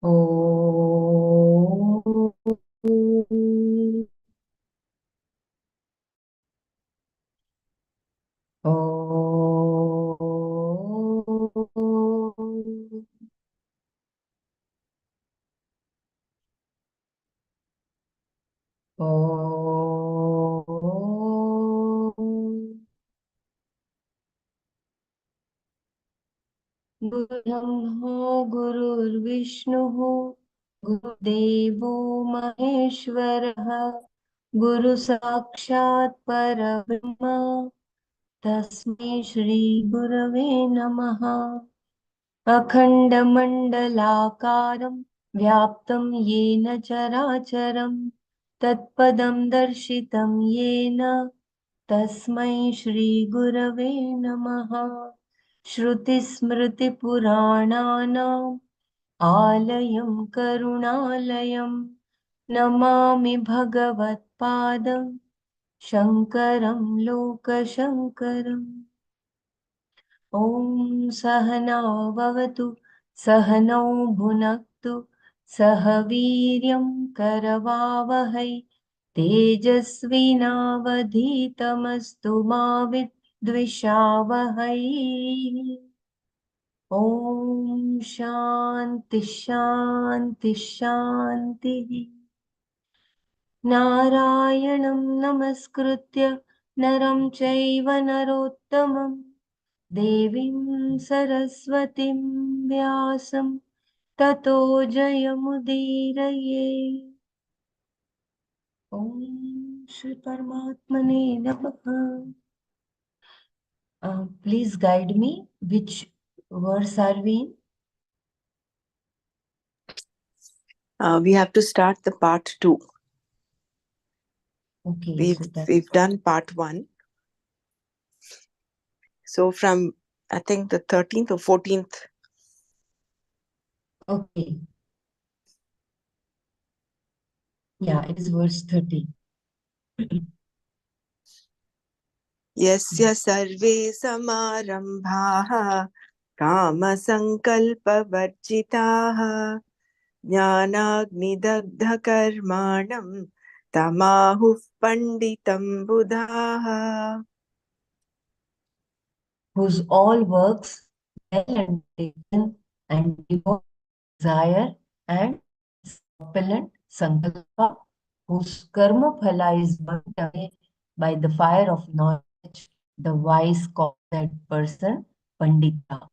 Om. Om. Om. गुरुर्ब्रह्मा गुरुर्विष्णुः गुरुदेवो महेश्वरः गुरुसाक्षात् परब्रह्म तस्मै श्रीगुरवे नमः। अखण्डमण्डलाकारं व्याप्तं येन चराचरं तत्पदं दर्शितं येन तस्मै श्रीगुरवे नमः। श्रुतिस्मृतिपुराणानाम् आलयं करुणालयं नमामि भगवत्पादं शङ्करं लोकशङ्करम्। ॐ सहना भवतु सहनौ भुनक्तु सह वीर्यं करवावहै तेजस्विनावधीतमस्तु मा विद्विषावहै। ॐ शान्ति शान्ति शान्तिः। नारायणं नमस्कृत्य नरं चैव नरोत्तमं देवीं सरस्वतीं व्यासं ततो जयमुदीरये। ॐ श्री परमात्मने नमः। Please guide me. Which verse are we in? We have to start the part 2. Okay, We've done part 1. So from, I think, the 13th or 14th. Okay. Yeah, it is verse 30. Yasya sarve samarambhaha kama sankalpa varjitaha jnanagnidagdha karmanam tamahuh panditam buddhaha. Whose all works well undertaken and devoid desire and opulent sankalpa, whose karma phala is burnt away by the fire of knowledge, the wise call that person Pandita.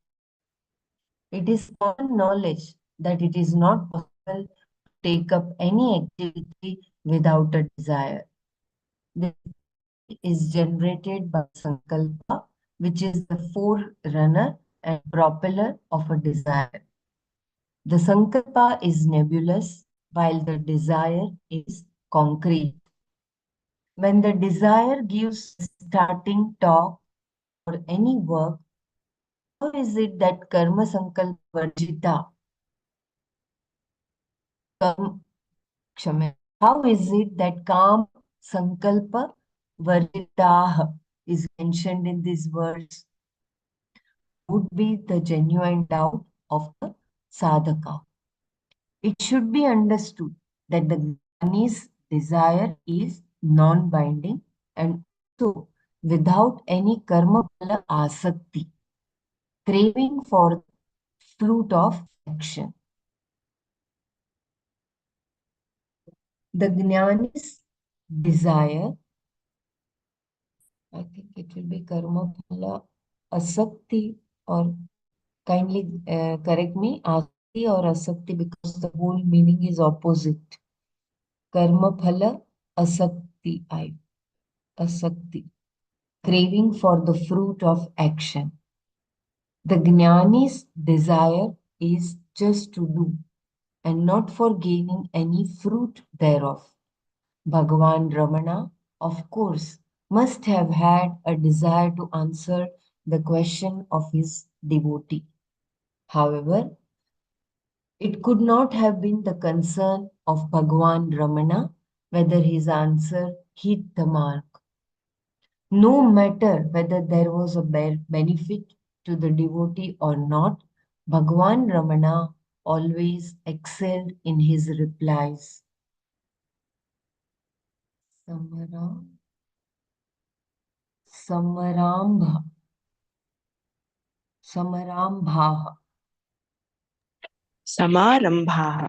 It is common knowledge that it is not possible to take up any activity without a desire. This is generated by sankalpa, which is the forerunner and propeller of a desire. The sankalpa is nebulous, while the desire is concrete. When the desire gives starting talk for any work, how is it that karma sankalpa varjita? How is it that Kam Sankalpa Varjitaha is mentioned in these words? Would be the genuine doubt of the sadhaka. It should be understood that the Jnani's desire is non-binding and so without any karma phala asakti, craving for fruit of action. The Jnani's desire, I think it will be karma phala asakti, or kindly correct me, asakti or asakti, because the whole meaning is opposite. Karma phala asakti, asakti, craving for the fruit of action. The Jnani's desire is just to do and not for gaining any fruit thereof. Bhagavan Ramana, of course, must have had a desire to answer the question of his devotee. However, it could not have been the concern of Bhagavan Ramana whether his answer hit the mark. No matter whether there was a benefit to the devotee or not, Bhagavan Ramana always excelled in his replies. Samara, Samarambha, Samarambha, Samarambha.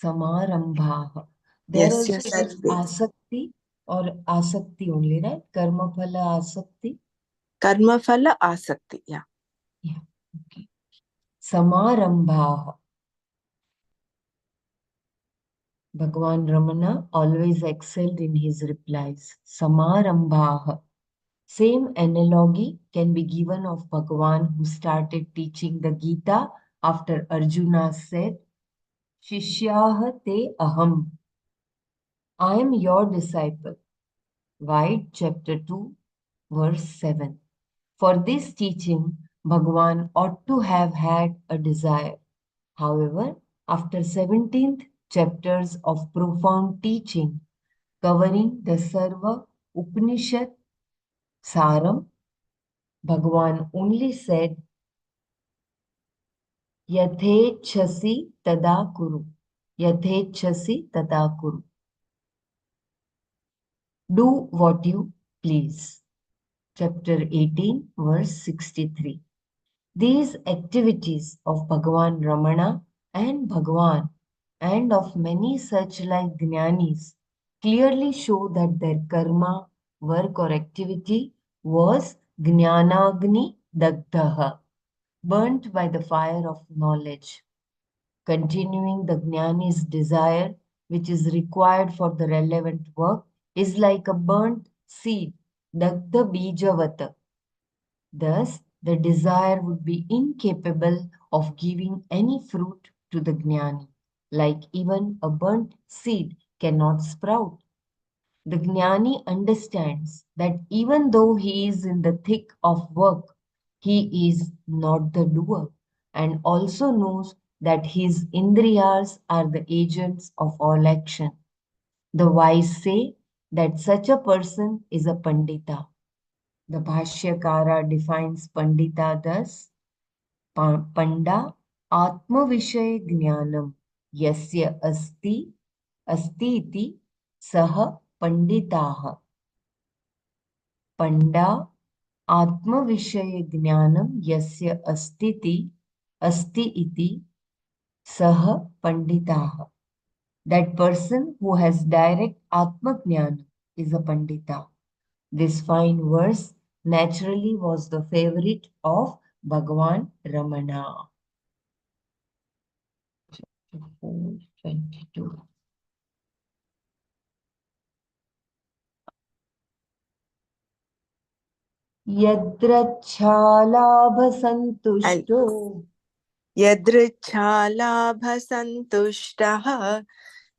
Samarambha. There Yasya also it is sarve. asakti or asakti only, right? Karmaphala asakti. Karmaphala asakti. Yeah. Yeah, okay. Samarambha. Bhagavan Ramana always excelled in his replies. Samarambha. Same analogy can be given of Bhagavan who started teaching the Gita after Arjuna said, Shishyah te aham. I am your disciple. Vide chapter 2, verse 7. For this teaching, Bhagavan ought to have had a desire. However, after 17th chapters of profound teaching covering the Sarva Upanishad Saram, Bhagavan only said, Yathechasi tada kuru. Yathechasi tada kuru. Do what you please. Chapter 18, verse 63. These activities of Bhagavan Ramana and Bhagavan and of many such like Jnanis clearly show that their karma, work or activity was Jnanagni Dagdaha, burnt by the fire of knowledge. Continuing the Jnani's desire, which is required for the relevant work, is like a burnt seed, Dagda Bijavata. Thus, the desire would be incapable of giving any fruit to the Jnani, like even a burnt seed cannot sprout. The Jnani understands that even though he is in the thick of work, he is not the doer, and also knows that his indriyas are the agents of all action. The wise say that such a person is a Pandita. The Bhashyakara defines Pandita thus Panda Atma-Vishay Jnanam Yasya Asti iti Saha Panditaha. Panda Atma-Vishay Jnanam Yasya Asti iti Saha Panditaha. That person who has direct Atma Jnana is a Pandita. This fine verse naturally was the favorite of Bhagavan Ramana. 4:22. And यद्रच्छालाभसन्तुष्टो yadrichalabhasantuष्टः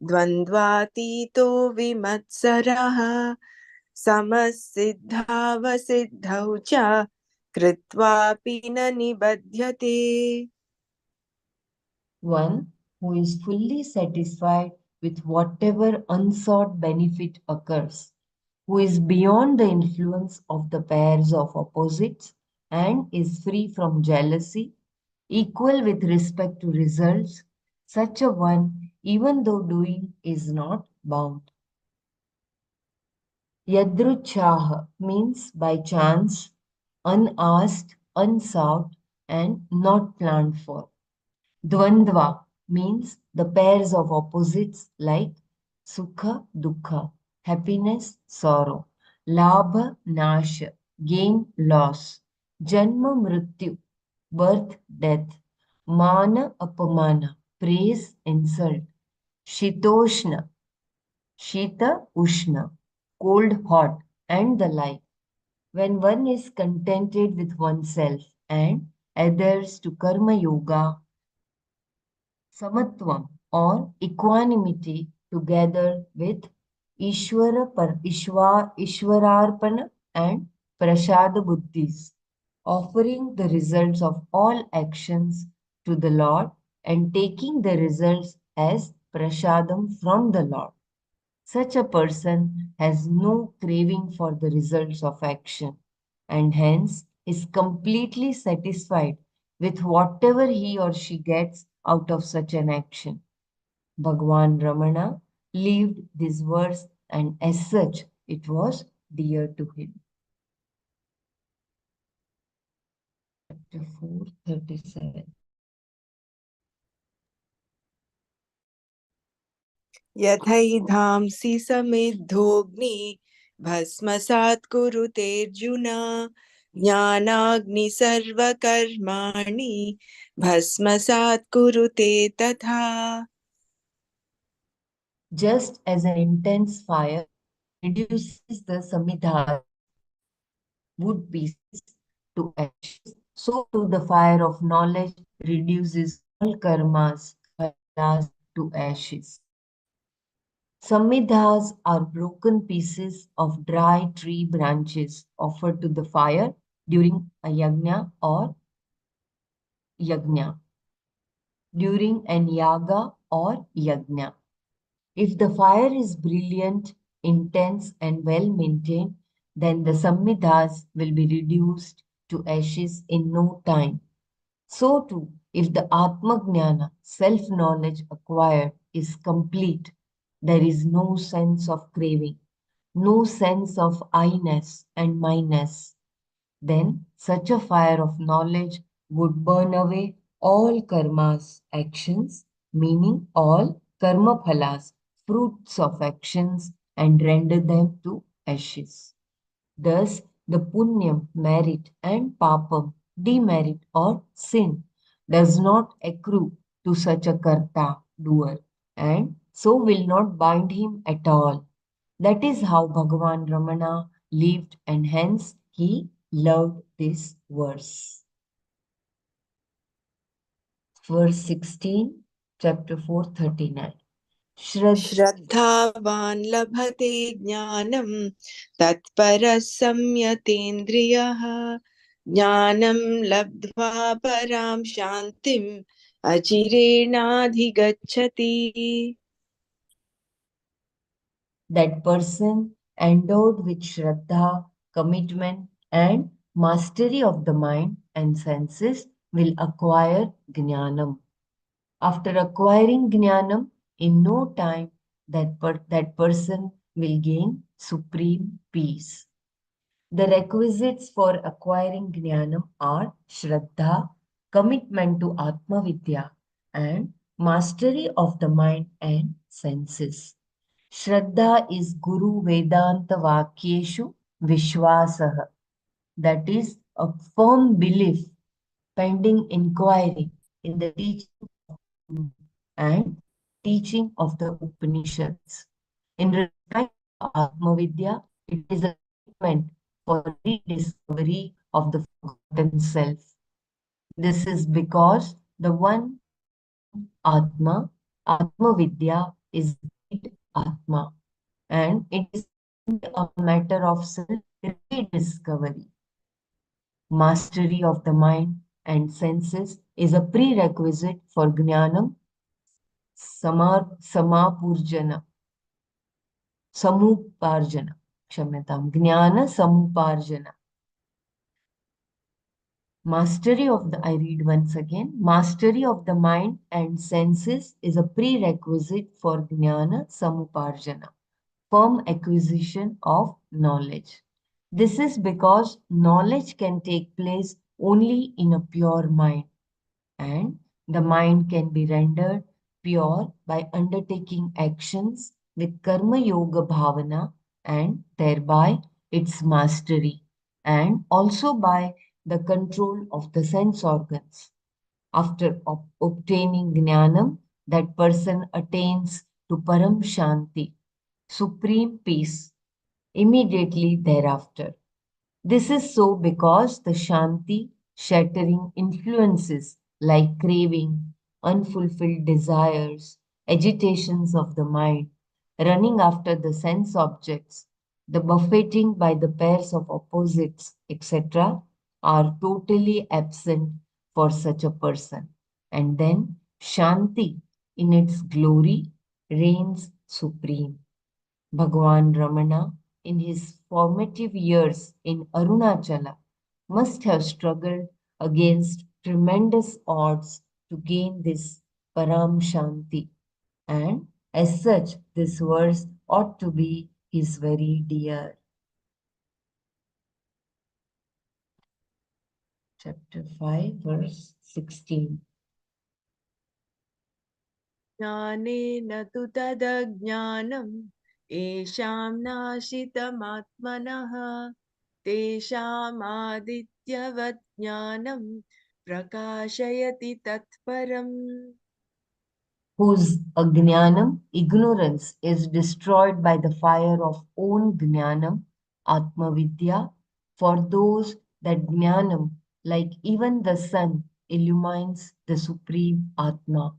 द्वन्द्वातीतो विमत्सरः समसिद्धावसिद्धौ च कृत्वापि न निबध्यते. one who is fully satisfied with whatever unsought benefit occurs, who is beyond the influence of the pairs of opposites and is free from jealousy, equal with respect to results, such a one, even though doing, is not bound. Yadruchah means by chance, unasked, unsought, and not planned for. Dvandva means the pairs of opposites like Sukha, Dukkha, happiness, sorrow, Labha, Nasha, gain, loss, Janma, Mrityu, birth, death, Mana, Apamana, praise, insult, Shitoshna, Shita, Ushna, cold, hot, and the like. When one is contented with oneself and adheres to Karma Yoga, Samatvam or equanimity together with Ishwararpana and Prashada Buddhis, offering the results of all actions to the Lord and taking the results as Prashadam from the Lord. Such a person has no craving for the results of action and hence is completely satisfied with whatever he or she gets out of such an action. Bhagwan Ramana lived this verse, and as such it was dear to him. Chapter 437. यथैधांसि समिद्धोऽग्नि भस्मसात् कुरुतेऽर्जुन ज्ञानाग्नि सर्वकर्माणि भस्मसात् कुरुते तथा. Just as an intense fire reduces the samidhas, wood pieces, to ashes, so too the fire of knowledge reduces all karmas, phalas, to ashes. Samidhas are broken pieces of dry tree branches offered to the fire during a yajna or yajna, during an yaga or yajna. If the fire is brilliant, intense, and well maintained, then the samidhas will be reduced to ashes in no time. So too, if the Atma-jnana, self-knowledge acquired, is complete, there is no sense of craving, no sense of I-ness and my-ness. Then such a fire of knowledge would burn away all karmas, actions, meaning all karma phalas, fruits of actions, and render them to ashes. Thus, the punyam, merit, and papam, demerit or sin, does not accrue to such a karta, doer, and so will not bind him at all. That is how Bhagavan Ramana lived, and hence he loved this verse. Verse 16, chapter 439. श्रद्धावान् लभते ज्ञानं तत्परः संयतेन्द्रियः ज्ञानं लब्ध्वा परां शान्तिम् अचिरेणाधिगच्छति. That person endowed with Shraddha, commitment, and mastery of the mind and senses will acquire Jnanam. After acquiring Jnanam, in no time that person will gain supreme peace. The requisites for acquiring Jnanam are Shraddha, commitment to Atma Vidya, and mastery of the mind and senses. Shraddha is Guru Vedanta Vakyeshu Vishwasaha. That is a firm belief pending inquiry in the teaching and teaching of the Upanishads. In respect of Atmavidya, it is a commitment for rediscovery of the forgotten self. This is because the one Atma, Atmavidya, is great Atma, and it is a matter of self rediscovery. Mastery of the mind and senses is a prerequisite for Jnanam Samapurjana, Samuparjana, Kshamyatam, Jnana Samuparjana. Mastery of the, I read once again, mastery of the mind and senses is a prerequisite for Jnana Samuparjana, firm acquisition of knowledge. This is because knowledge can take place only in a pure mind, and the mind can be rendered pure by undertaking actions with karma yoga bhavana and thereby its mastery, and also by the control of the sense organs. After obtaining jnanam, that person attains to param shanti, supreme peace, immediately thereafter. This is so because the Shanti shattering influences like craving, unfulfilled desires, agitations of the mind, running after the sense objects, the buffeting by the pairs of opposites, etc., are totally absent for such a person. And then Shanti, in its glory, reigns supreme. Bhagwan Ramana, in his formative years in Arunachala, must have struggled against tremendous odds to gain this Param Shanti. And as such, this verse ought to be his very dear. Chapter 5, verse 16. ज्ञानेन तु तदज्ञानम् येषां नाशितमात्मनः तेषामादित्यवत् ज्ञानं प्रकाशयति तत्परम्. Whose ajnanam, ignorance, is destroyed by the fire of own jnanam, Atma Vidya. For those that jnanam, like even the sun, illumines the supreme Atma.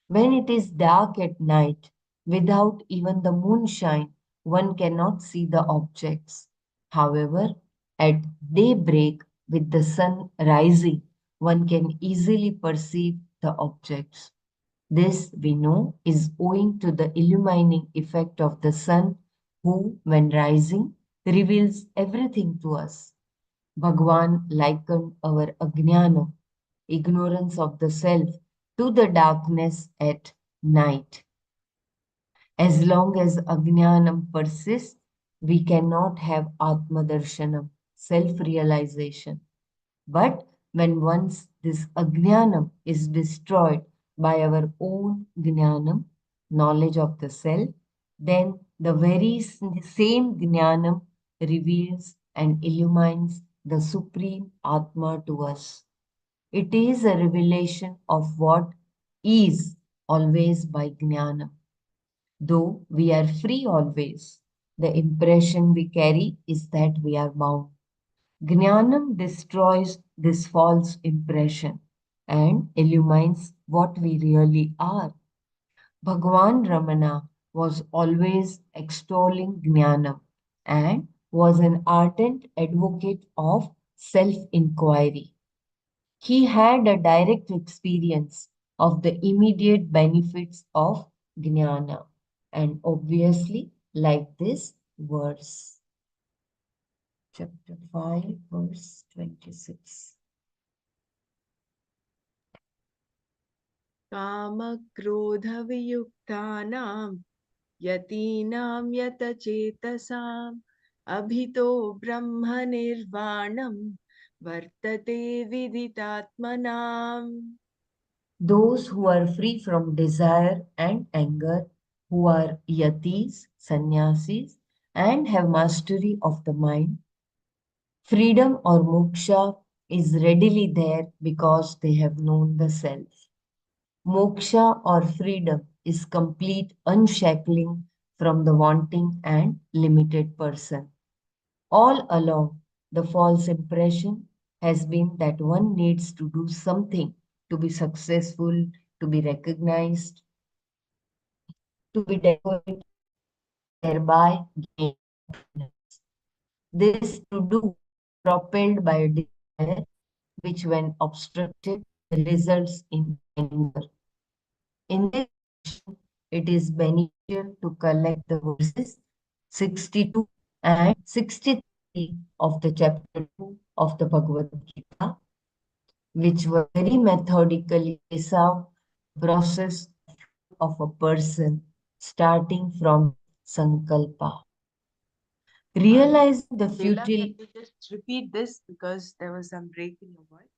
When it is dark at night, without even the moonshine, one cannot see the objects. However, at daybreak, with the sun rising, one can easily perceive the objects. This, we know, is owing to the illumining effect of the sun, who, when rising, reveals everything to us. Bhagwan likened our ajnana, ignorance of the self, to the darkness at night. As long as ajnanam persists, we cannot have atmadarshanam, self-realization. But when once this ajnanam is destroyed by our own jnanam, knowledge of the self, then the very same jnanam reveals and illumines the supreme Atma to us. It is a revelation of what is always by jnanam. Though we are free always, the impression we carry is that we are bound. Jnanam destroys this false impression and illumines what we really are. Bhagwan Ramana was always extolling Jnanam and was an ardent advocate of self inquiry. He had a direct experience of the immediate benefits of Jnana, and obviously, like this verse. Chapter 5, verse 26. कामक्रोधवियुक्तानां यतीनां यतचेतसाम् अभितो ब्रह्मनिर्वाणं वर्तते विदितात्मनाम्. Those who are free from desire and anger, who are yatis, sannyasis, and have mastery of the mind, freedom or moksha is readily there because they have known the self. Moksha or freedom is complete unshackling from the wanting and limited person. All along, the false impression has been that one needs to do something to be successful, to be recognized, to be decorated, and thereby gain happiness. This to do propelled by a desire which, when obstructed, results in anger. In this connection, it is beneficial to collect the verses 62 and 63 of the chapter 2 of the Bhagavad Gita, which were very methodically trace out the process of a person starting from Sankalpa. Realizing the Leela, can futile, you just repeat this because there was some break in your voice?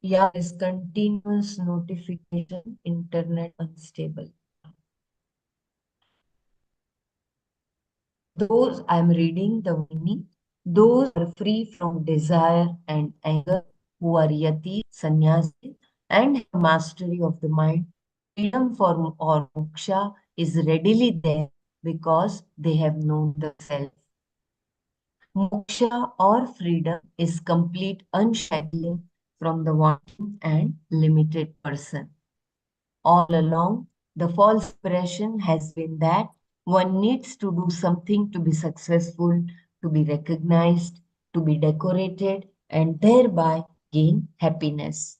yeah, is continuous notification, internet unstable. Those I'm reading the meaning, those who are free from desire and anger, who are yati, sannyasis, and have mastery of the mind, freedom for or moksha is readily there because they have known the self. Moksha or freedom is complete unshackling from the wanting and limited person. All along, the false impression has been that one needs to do something to be successful, to be recognized, to be decorated, and thereby gain happiness.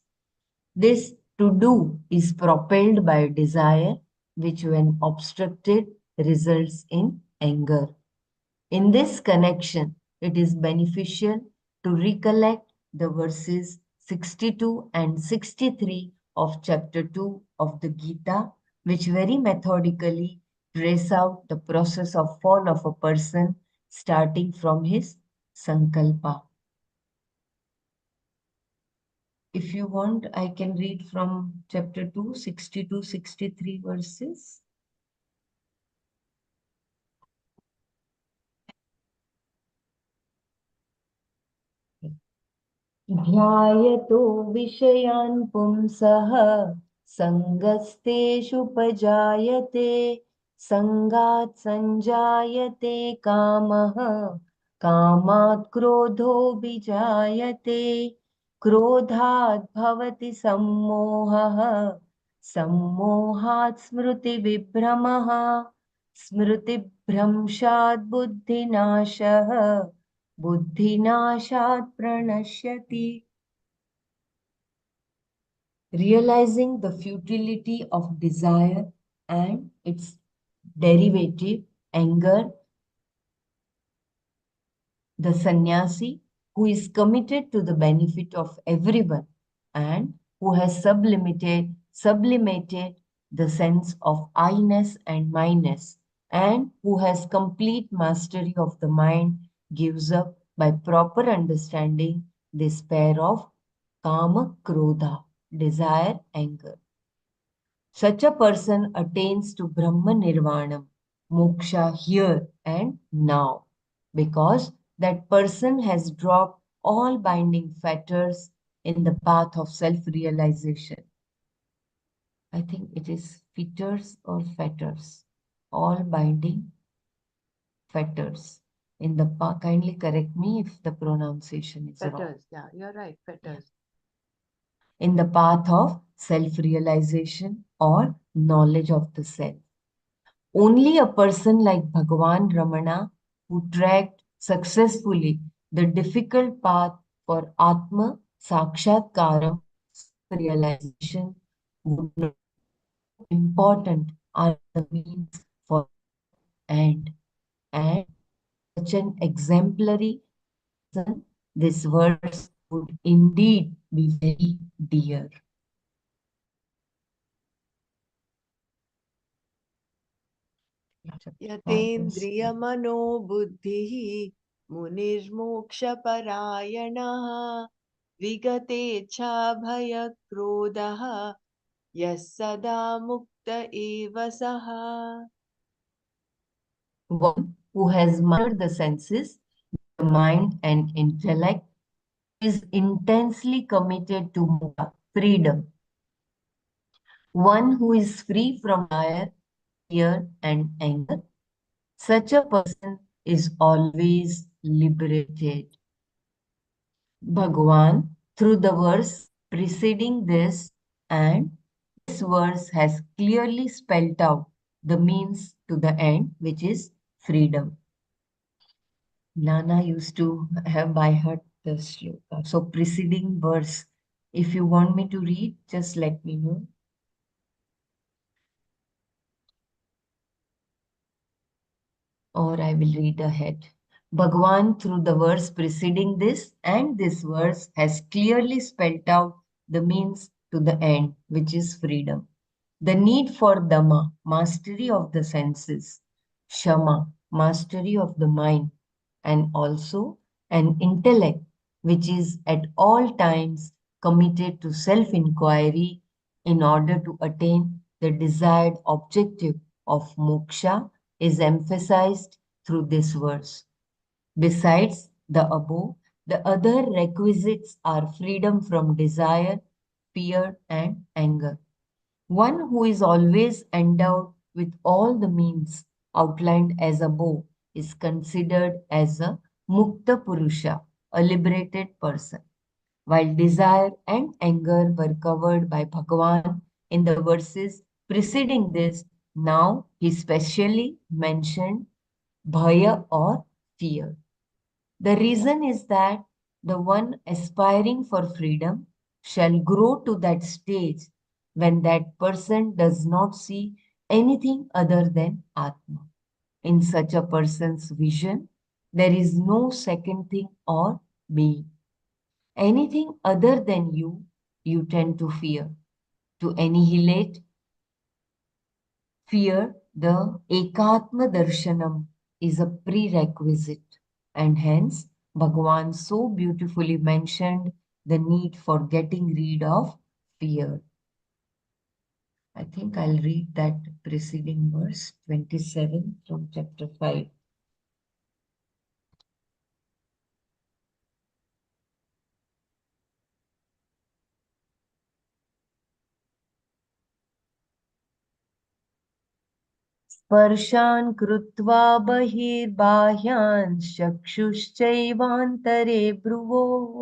This to do is propelled by desire, which, when obstructed, results in anger. In this connection, it is beneficial to recollect the verses 62 and 63 of chapter 2 of the Gita, which very methodically trace out the process of fall of a person starting from his sankalpa. If you want, I can read from chapter 2, 62, 63 verses. ध्यायतो विषयान् पुंसः सङ्गस्तेषुपजायते सङ्गात् सञ्जायते कामः कामात् क्रोधोऽभिजायते क्रोधात् भवति सम्मोहः सम्मोहात् स्मृतिविभ्रमः स्मृतिभ्रंशात् बुद्धिनाशः बुद्धिनाशात् प्रणश्यति. Realizing the futility of desire and its derivative, anger, the sannyasi who is committed to the benefit of everyone and who has sublimated the sense of I-ness and my-ness and who has complete mastery of the mind gives up by proper understanding this pair of kama krodha, desire, anger. Such a person attains to Brahma Nirvanam, moksha here and now, because that person has dropped all binding fetters in the path of self-realization. I think it is fetters or fetters, all binding fetters. In the path, kindly correct me if the pronunciation is wrong. Fetters, yeah, you're right, fetters. In the path of self-realization or knowledge of the self. Only a person like Bhagavan Ramana, who tracked successfully the difficult path for Atma Sakshatkaram, self-realization, would know how important are the means for end. And such an exemplary person, this verse would indeed be very dear. यतेन्द्रियमनो बुद्धिः मुनिर्मोक्षपरायणः विगतेच्छाभयक्रोधः यः सदा मुक्त एव सः. One who has mastered the senses, the mind and intellect, is intensely committed to moksha, freedom. One who is free from desire, fear, and anger. Such a person is always liberated. Bhagavan, through the verse preceding this and this verse has clearly spelled out the means to the end, which is freedom. Nana used to have by heart the shloka. So preceding verse, if you want me to read, just let me know. Or I will read ahead. Bhagwan, through the verse preceding this and this verse, has clearly spelled out the means to the end, which is freedom. The need for Dhamma, mastery of the senses, Shama, mastery of the mind, and also an intellect which is at all times committed to self-inquiry in order to attain the desired objective of moksha is emphasized through this verse. Besides the above, the other requisites are freedom from desire, fear, and anger. One who is always endowed with all the means outlined as above is considered as a Mukta Purusha, a liberated person. While desire and anger were covered by Bhagavan in the verses preceding this, now he specially mentioned Bhaya or fear. The reason is that the one aspiring for freedom shall grow to that stage when that person does not see anything other than Atma. In such a person's vision, there is no second thing or being. Anything other than you, you tend to fear. To annihilate fear, the Ekatma Darshanam is a prerequisite, and hence Bhagavan so beautifully mentioned the need for getting rid of fear. I think I'll read that preceding verse 27 from chapter 5. स्पर्शान् कृत्वा बहिर्बाह्यान् चक्षुश्चैवान्तरे भ्रुवोः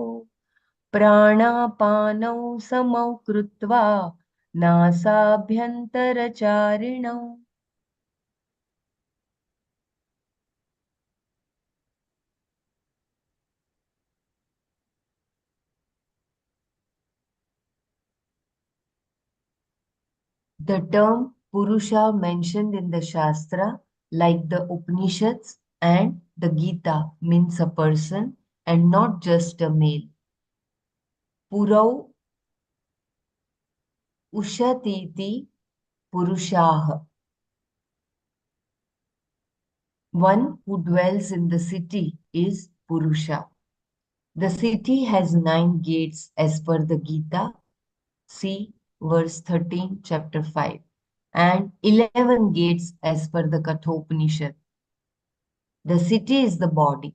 प्राणापानौ समौ कृत्वा नासाभ्यन्तरचारिणौ. The term Purusha mentioned in the Shastra, like the Upanishads and the Gita, means a person and not just a male. Purau Ushatiti Purushaha. One who dwells in the city is Purusha. The city has 9 gates as per the Gita. See verse 13, chapter 5, and 11 gates as per the Kathopanishad. The city is the body.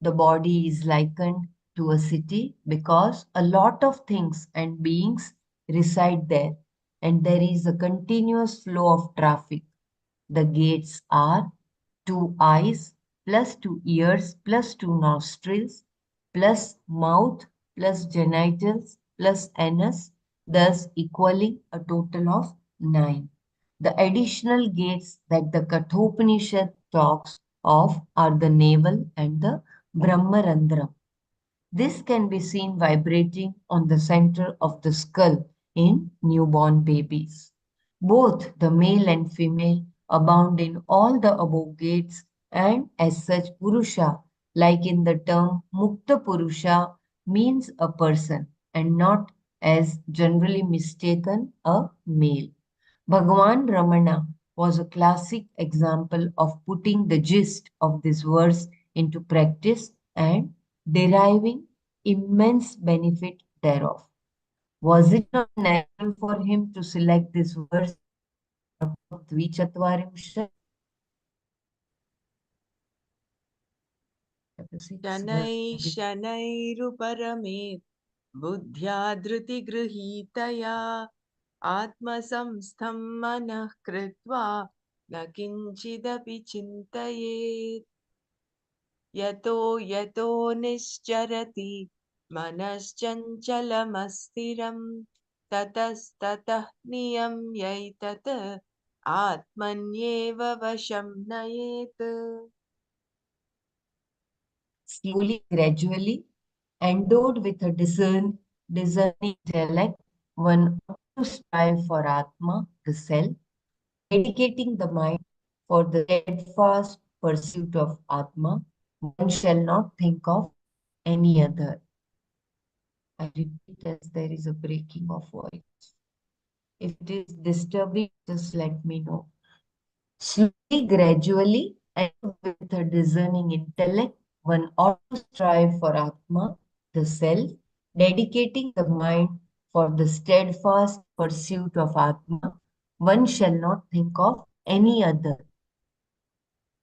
The body is likened to a city because a lot of things and beings reside there, and there is a continuous flow of traffic. The gates are 2 eyes plus 2 ears plus 2 nostrils plus mouth plus genitals plus anus, thus equaling a total of 9. The additional gates that the Kathopanishad talks of are the navel and the Brahmarandram. This can be seen vibrating on the center of the skull in newborn babies. Both the male and female abound in all the above gates, and as such Purusha, like in the term Mukta Purusha, means a person and not as generally mistaken a male. Bhagavan Ramana was a classic example of putting the gist of this verse into practice and deriving immense benefit thereof. Was it not natural for him to select this verse as part of Dwichatvarimshat? Chapter 6, verse शनैः 20. शनैरुपरमेत् बुद्ध्या धृतिगृहीतया आत्मसंस्थं मनः कृत्वा न किञ्चिदपि चिन्तयेत् यतो यतो निश्चरति मनश्चञ्चलमस्थिरं ततस्ततः नियम्यैतत् आत्मन्येव वशं नयेत्. Slowly, gradually, endowed with a discerning intellect, one ought to strive for Atma, the self, dedicating the mind for the steadfast pursuit of Atma. One shall not think of any other. I repeat as there is a breaking of voice. If it is disturbing, just let me know. Slowly, gradually, and with a discerning intellect, one ought to strive for Atma, the self, dedicating the mind for the steadfast pursuit of Atma. One shall not think of any other.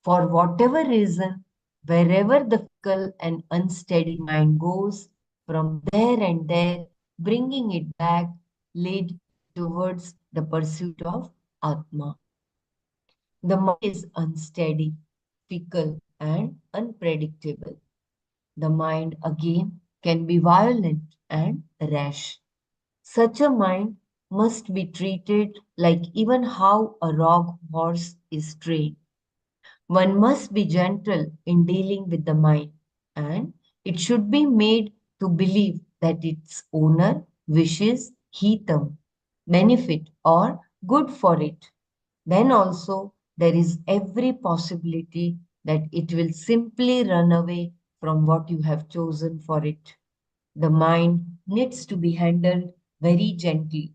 For whatever reason, wherever the fickle and unsteady mind goes, from there and there, bringing it back, lead towards the pursuit of Atma. The mind is unsteady, fickle, and unpredictable. The mind again can be violent and rash. Such a mind must be treated like even how a rock horse is trained. One must be gentle in dealing with the mind, and it should be made to believe that its owner wishes hitam, benefit, or good for it. Then also there is every possibility that it will simply run away from what you have chosen for it. The mind needs to be handled very gently.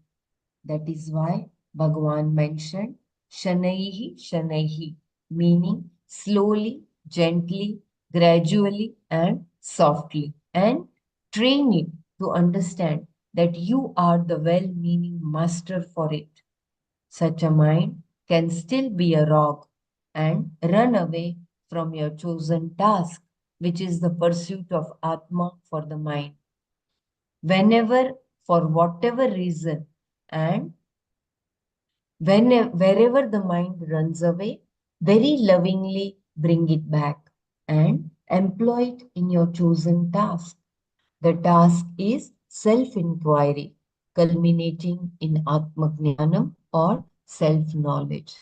That is why Bhagavan mentioned Shanaihi Shanaihi, meaning slowly, gently, gradually, and softly, and train it to understand that you are the well meaning master for it. Such a mind can still be a rock and run away from your chosen task, which is the pursuit of Atma for the mind. Whenever, for whatever reason, and wherever the mind runs away, very lovingly bring it back and employ it in your chosen task. The task is self-inquiry, culminating in Atmajnanam or self-knowledge.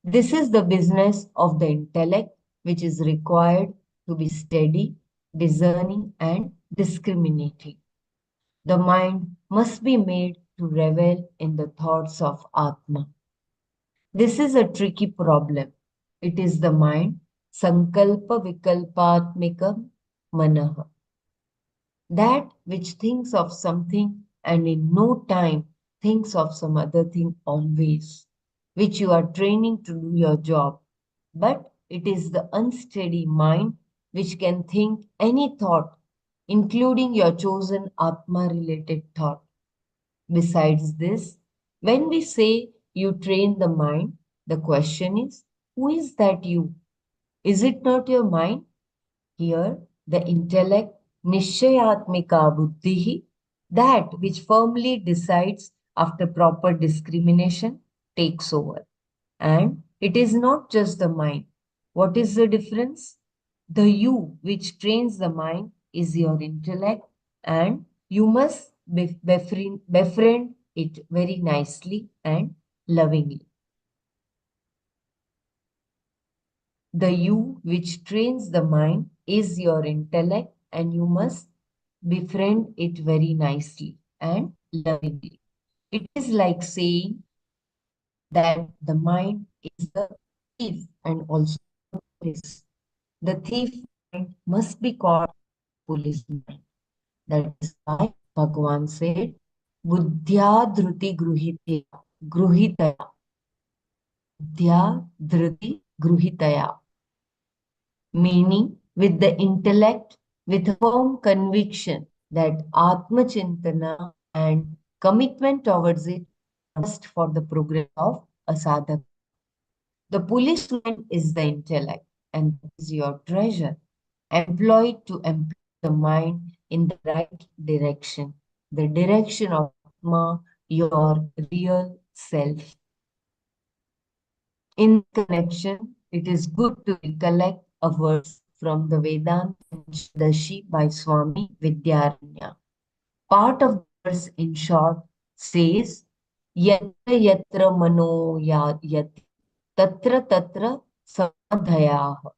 This is the business of the intellect, which is required to be steady, discerning, and discriminating. The mind must be made to revel in the thoughts of Atma. This is a tricky problem. It is the mind, sankalpa vikalpatmikam manaha, that which thinks of something and in no time thinks of some other thing always, which you are training to do your job. But it is the unsteady mind which can think any thought, including your chosen Atma related thought. Besides this, when we say you train the mind, the question is, who is that you? Is it not your mind? Here, the intellect, nishayatmika buddhihi, that which firmly decides after proper discrimination, takes over. And it is not just the mind. What is the difference? The you which trains the mind is your intellect, and you must befriend it very nicely and lovingly. The you which trains the mind is your intellect, and you must befriend it very nicely and lovingly. It is like saying that the mind is the thief and also the police. The thief mind must be caught by the police mind. That is why Bhagavan said, Buddhya dhruti gruhitaya, Buddhya dhruti gruhitaya, meaning with the intellect, with a firm conviction that Atma Chintana and commitment towards it are must for the progress of a sadhaka. The foolish mind is the intellect, and that is your treasure. Employ it to employ the mind in the right direction, the direction of Atma, your real self. In connection, it is good to recollect a verse from the Vedanta Panchadashi by Swami Vidyaranya. Part of the verse, in short, says, Yatra yatra mano yati, tatra tatra samadhayaha.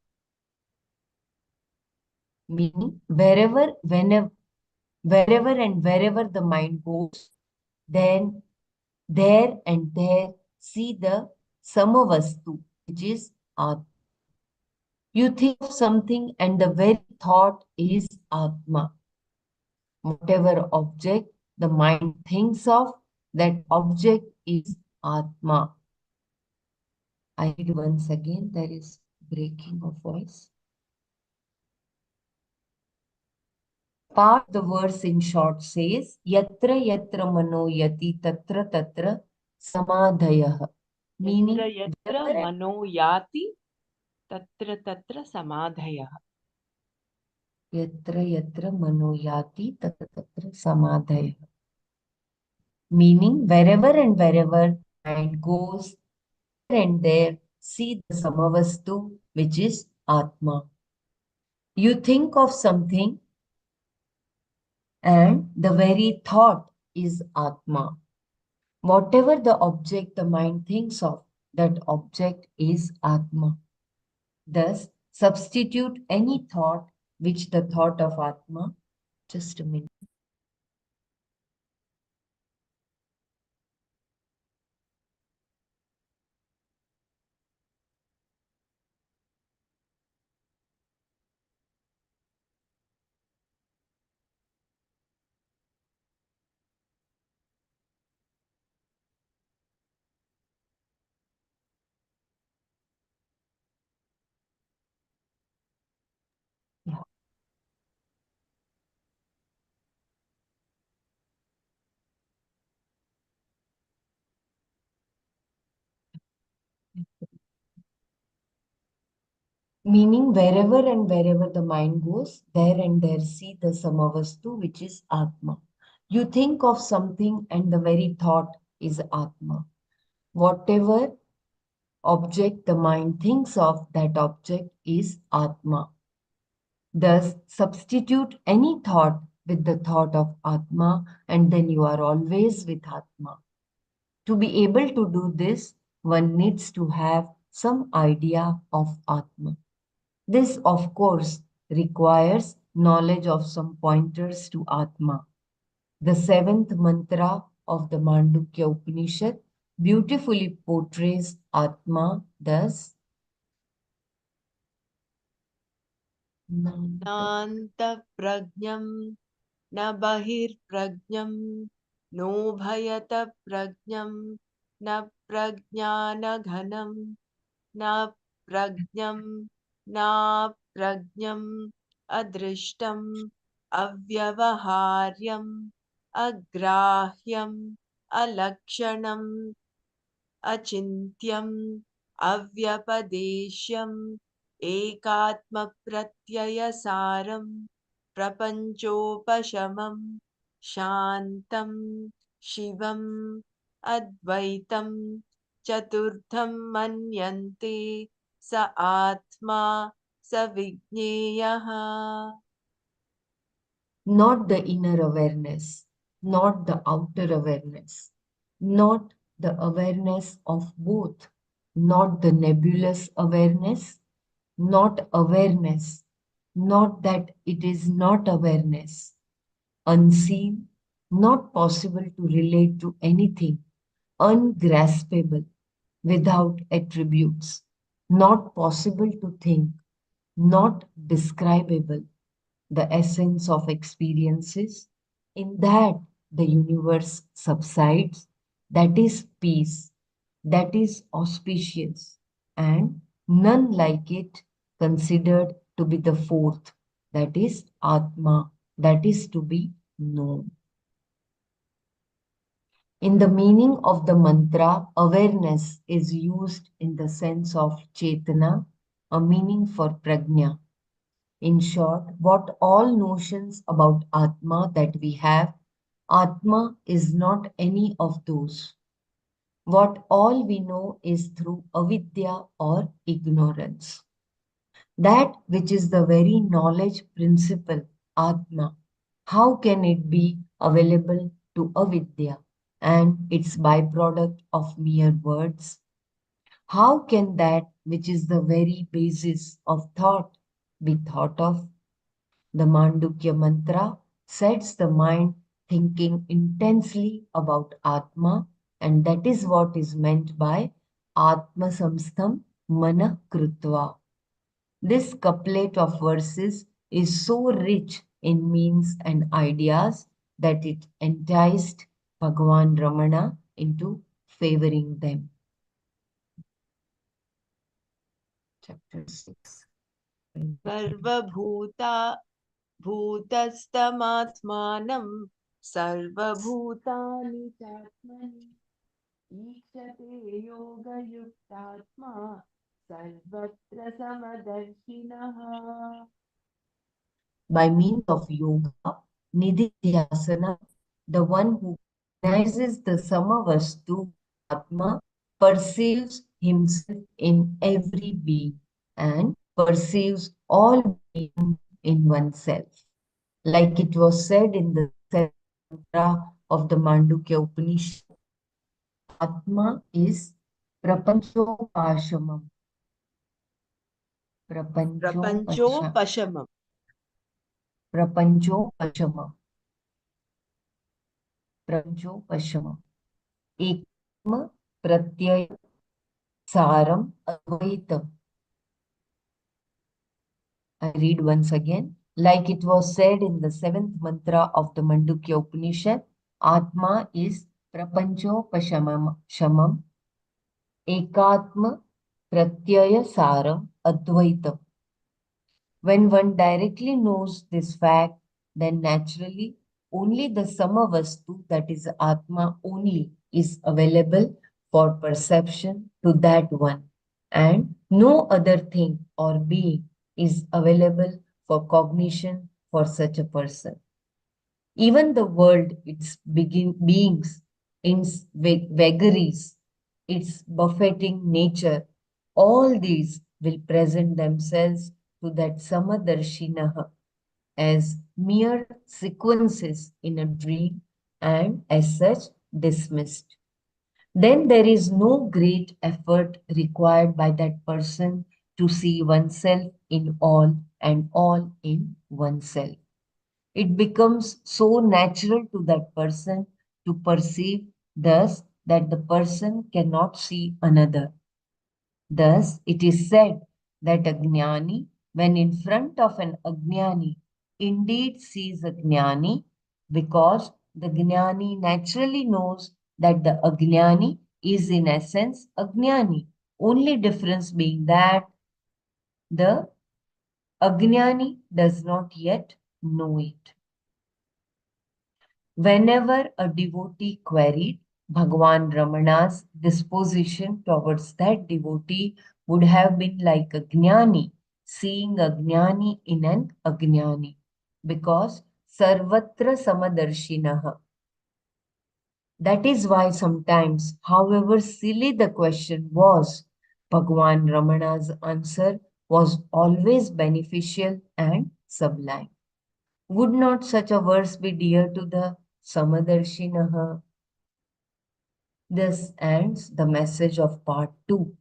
Meaning, wherever and wherever the mind goes, then there and there see the samavastu, which is Atma. You think of something and the very thought is Atma. Whatever object the mind thinks of, that object is Atma. I read once again, there is breaking of voice. Part of the verse in short says, Yatra yatra mano yati tatra tatra samadhayah. यत्र Meaning, यत्र मनो याति तत्र तत्र समाधयः. yatra yatra mano yati tatra tatra samadhayah. Meaning, wherever and wherever mind goes, there and there see the samavastu, which is Atma. You think of something and the very thought is Atma. Whatever the object the mind thinks of, that object is Atma. Thus, substitute any thought which the thought of Atma. Just a minute. Meaning wherever the mind goes, there and there see the Samavastu, which is Atma. You think of something and the very thought is Atma. Whatever object the mind thinks of, that object is Atma. Thus, substitute any thought with the thought of Atma, and then you are always with Atma. To be able to do this, one needs to have some idea of Atma. This, of course, requires knowledge of some pointers to Atma. The seventh mantra of the Mandukya Upanishad beautifully portrays Atma thus. नान्तप्रज्ञं न बहिर्प्रज्ञं नोभयतप्रज्ञं न प्रज्ञानघनं न प्रज्ञं नाप्रज्ञम् अदृष्टम् अव्यवहार्यम् अग्राह्यम् अलक्षणम् अचिन्त्यम् अव्यपदेश्यम् एकात्मप्रत्ययसारम् प्रपञ्चोपशमम् शान्तं शिवम् अद्वैतं चतुर्थं मन्यन्ते स आत्मा स विज्ञेयः. Not the inner awareness, not the outer awareness, not the awareness of both, not the nebulous awareness, not awareness, not that it is not awareness, unseen, not possible to relate to anything, ungraspable, without attributes, not possible to think, not describable, the essence of experiences. In that, the universe subsides, that is peace, that is auspicious, and none like it considered to be the fourth, that is Atma, that is to be known. In the meaning of the mantra, awareness is used in the sense of Chetana, a meaning for Prajna. In short, what all notions about Atma that we have, Atma is not any of those. What all we know is through avidya or ignorance. That which is the very knowledge principle, Atma, how can it be available to avidya and its byproduct of mere words? How can that which is the very basis of thought be thought of? The Mandukya mantra sets the mind thinking intensely about Atma, and that is what is meant by Atma Samstham Mana Krutva. This couplet of verses is so rich in means and ideas that it enticed Bhagavan Ramana into favoring them. Chapter 6. सर्वभूता भूतस्तमात्मानं सर्वभूतानि चात्मनि ईक्षते योगयुक्तात्मा सर्वत्र समदर्शिनः. By means of yoga, nididhyasana, the one who recognizes the samavastu, Atma, perceives himself in every being and perceives all being in oneself. Like it was said in the seventh mantra of the Mandukya Upanishad, Atma is prapanchopashamam. Prapanchopashamam. प्रपञ्चोपशमम् Prapanchopashamam. Prapanchopashamam. Ekam pratyaya saram advaitam. I read once again. Like it was said in the seventh mantra of the Mandukya Upanishad, Atma is prapanchopashamam shamam, ekatma pratyaya saram advaitam. When one directly knows this fact, then naturally only the Samavastu, that is Atma only, is available for perception to that one. And No other thing or being is available for cognition for such a person. Even the world, its beings, its vagaries, its buffeting nature, all these will present themselves to that Samadarshinaha as mere sequences in a dream and as such dismissed. Then there is no great effort required by that person to see oneself in all and all in oneself. It becomes so natural to that person to perceive thus that the person cannot see another. Thus, it is said that a jnani, when in front of an ajnani, indeed sees a jnani because the jnani naturally knows that the ajnani is in essence ajnani. Only difference being that the ajnani does not yet know it. Whenever a devotee queried, Bhagwan Ramana's disposition towards that devotee would have been like a jnani, seeing a jnani in an ajnani, because sarvatra samadarshinaha. That is why sometimes, however silly the question was, Bhagwan Ramana's answer was always beneficial and sublime. Would not such a verse be dear to the Samadarshinaha? Thus ends the message of part 2.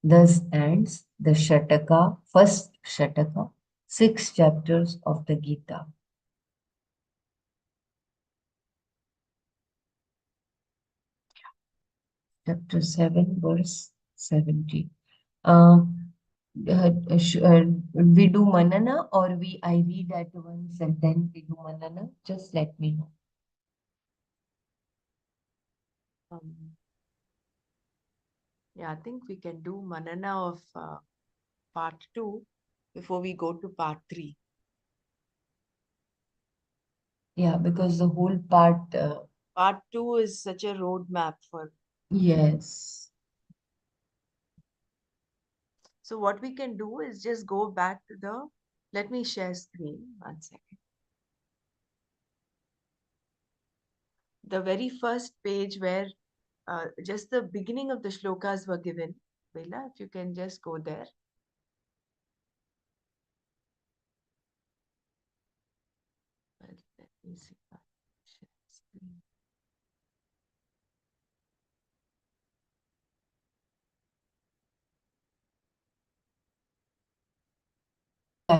Thus ends the Shataka, first Shataka, 6 chapters of the Gita. Chapter 7, verse 70. We do manana or I read at once and then we do manana? Just let me know. Yeah, I think we can do manana of part 2 before we go to part 3. Yeah, because the whole part. Part 2 is such a roadmap for. Yes. So what we can do is just go back to the. Let me share screen. 1 second. The very first page where just the beginning of the shlokas were given. Bela, if you can just go there. Well, let me see. Share screen.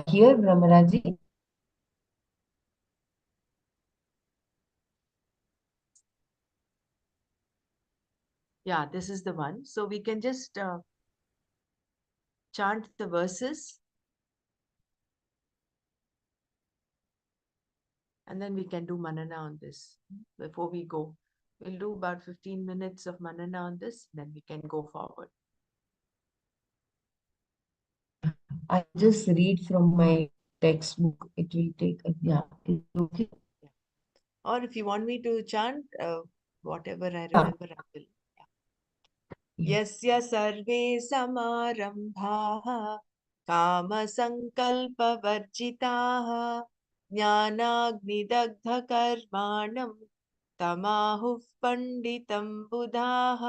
Here, Brahmaraji. Yeah, this is the one. So we can just chant the verses and then we can do manana on this before we go. We'll do about 15 minutes of manana on this, then we can go forward. I just read from my textbook. It will take, yeah, it's okay. Or if you want me to chant, whatever I Yeah. remember, I will. Yeah. यस्य सर्वे समारम्भाः कामसङ्कल्पवर्जिताः ज्ञानाग्निदग्धकर्माणं तमाहुः पण्डितं बुधाः.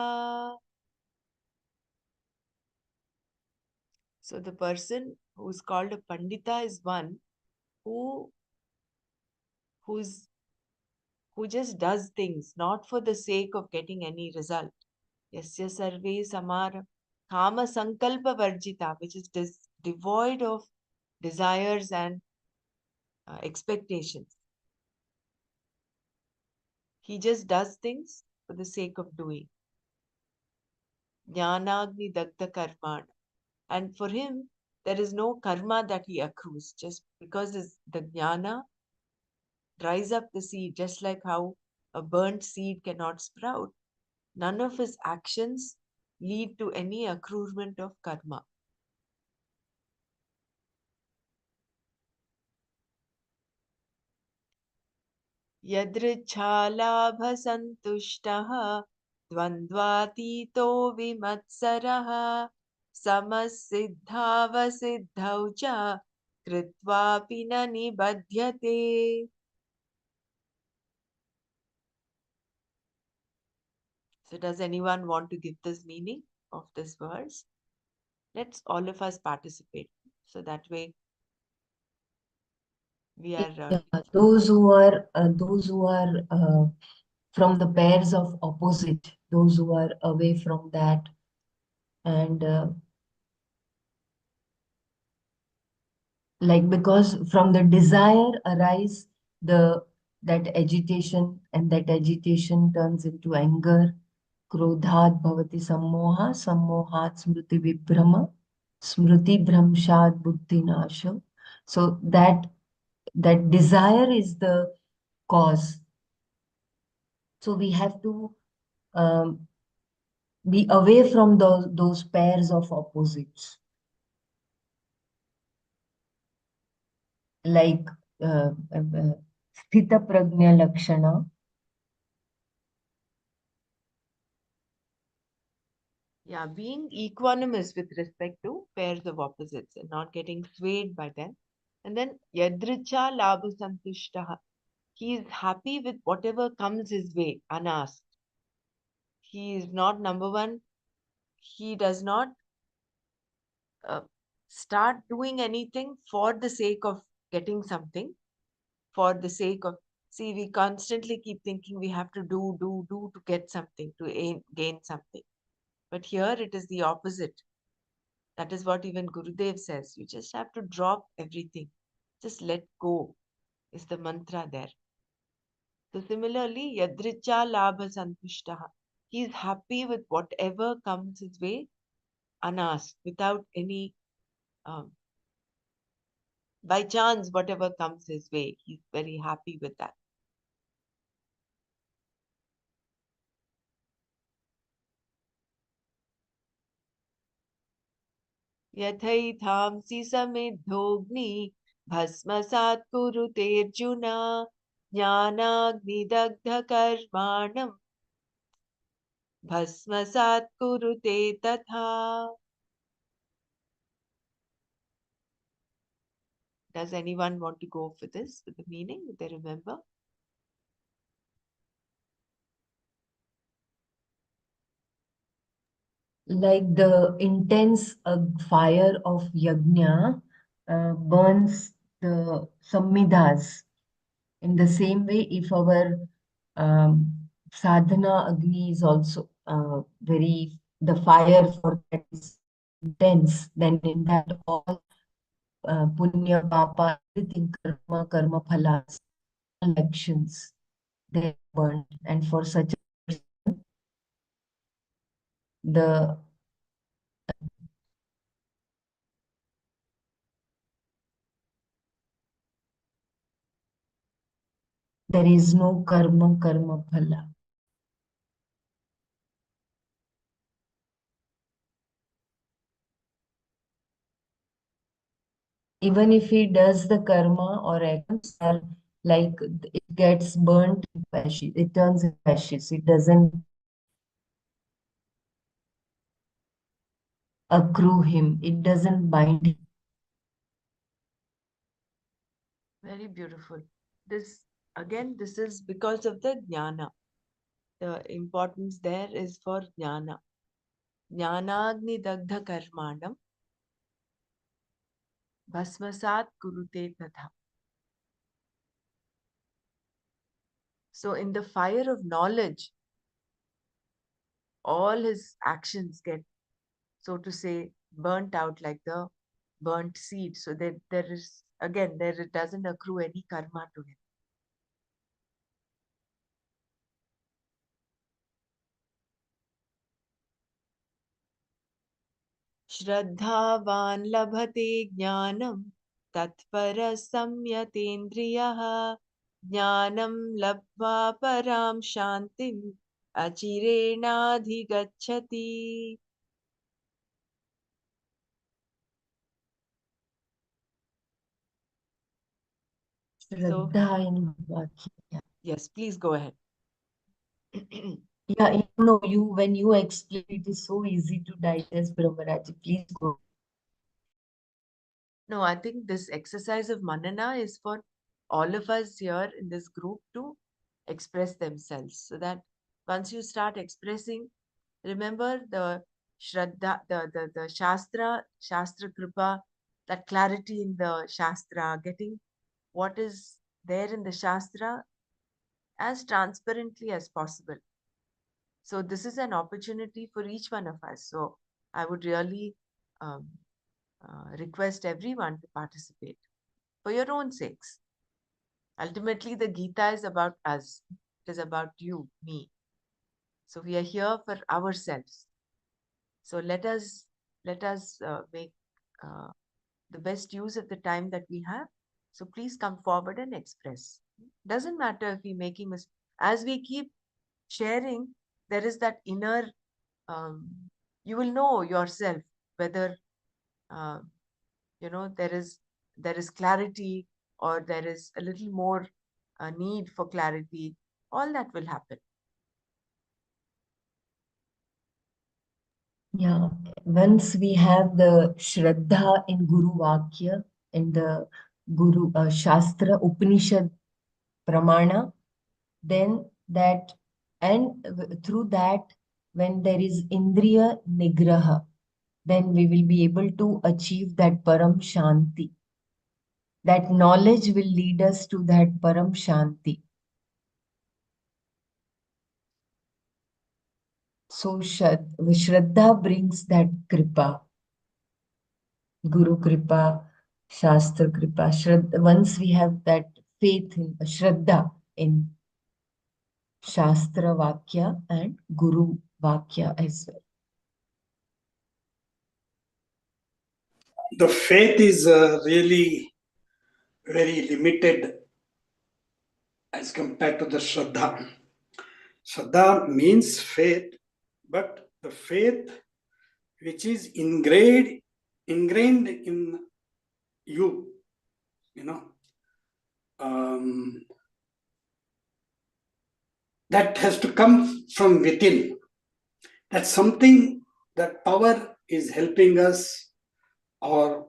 So the person who's called a pandita is one who who's who just does things not for the sake of getting any result. Yasya sarve samara kama sankalpa varjita, which is devoid of desires and expectations. He just does things for the sake of doing. Jnanagni dagda karmana. And for him, there is no karma that he accrues. Just because the jnana dries up the seed, just like how a burnt seed cannot sprout. None of his actions lead to any accruement of karma. यदृच्छालाभसन्तुष्टः द्वन्द्वातीतो विमत्सरः समसिद्धावसिद्धौ च कृत्वापि न निबध्यते. So does anyone want to give this meaning of this verse? Let's all of us participate. So that way we are Yeah, those who are from the pairs of opposite, those who are away from that, and like, because from the desire arise the that agitation, and that agitation turns into anger. Krodhat bhavati sammoha, sammohat smriti vibhrama, smriti bhramshat buddhi nasha. So that desire is the cause. So we have to um, be away from those pairs of opposites, like sthita prajna lakshana. Yeah, being equanimous with respect to pairs of opposites and not getting swayed by them. And then yadricha labhu santushtaha. He is happy with whatever comes his way unasked. He is not number one. He does not uh, start doing anything for the sake of getting something, for the sake of. See, we constantly keep thinking we have to do to get something, to gain something. But here it is the opposite. That is what even Gurudev says. You just have to drop everything. Just let go is the mantra there. So similarly, yadricha labha santushtaha. He is happy with whatever comes his way unasked, without any, um, by chance, whatever comes his way. He's very happy with that. यथैथांसि समिद्धोऽग्नि भस्मसात् कुरुतेऽर्जुन ज्ञानाग्निदग्धकर्माणम् भस्मसात् कुरुते तथा. Does anyone want to go for this, with the meaning? Do they remember? Like the intense fire of yajna burns the sammidas. In the same way, if our sadhana agni is also the fire for that is intense, then in that all punya, papa, everything, karma phalas, all actions, they are burned. And for such a person, the there is no karma phala. Even if he does the karma or actions, are like it gets burnt into ashes, it turns into ashes. It doesn't accrue him, it doesn't bind him. Very beautiful. This, again, this is because of the jnana. The importance there is for jnana. Jnanagni dagdha karmanam bhasmasat kurute tatha. So in the fire of knowledge, all his actions get, so to say, burnt out like the burnt seed. So that there is, again, there it doesn't accrue any karma to him. श्रद्धावान् लभते ज्ञानं तत्परः संयतेन्द्रियः ज्ञानं लब्ध्वा परां शान्तिम् अचिरेणाधिगच्छति. So, Shraddha in Vakya. yes, please go ahead. Yeah, in No, when you explain, it is so easy to digest, Brahmaraji. Please go. No, I think this exercise of Manana is for all of us here in this group to express themselves. So that once you start expressing, remember the Shraddha, the Shastra Kripa, that clarity in the Shastra, getting what is there in the Shastra as transparently as possible. So this is an opportunity for each one of us. So I would really um, request everyone to participate for your own sakes. Ultimately, the Gita is about us. It is about you, me. So we are here for ourselves. So let us make the best use of the time that we have. So please come forward and express. Doesn't matter if we're making mistakes. As we keep sharing, there is that inner. Um, you will know yourself whether uh, there is clarity or there is a little more need for clarity. All that will happen. Yeah, once we have the Shraddha in Guru Vakya, in the Guru Shastra Upanishad Pramana, then that, and through that, when there is Indriya Nigraha, then we will be able to achieve that Param Shanti. That knowledge will lead us to that Param Shanti. So Shraddha brings that Kripa. Guru Kripa, Shastra Kripa. Once we have that faith in Shraddha in Shastra Vakya and Guru Vakya as well. The faith is really very limited as compared to the Shraddha. Shraddha means faith, but the faith which is ingrained in you, that has to come from within. That's something, that power is helping us or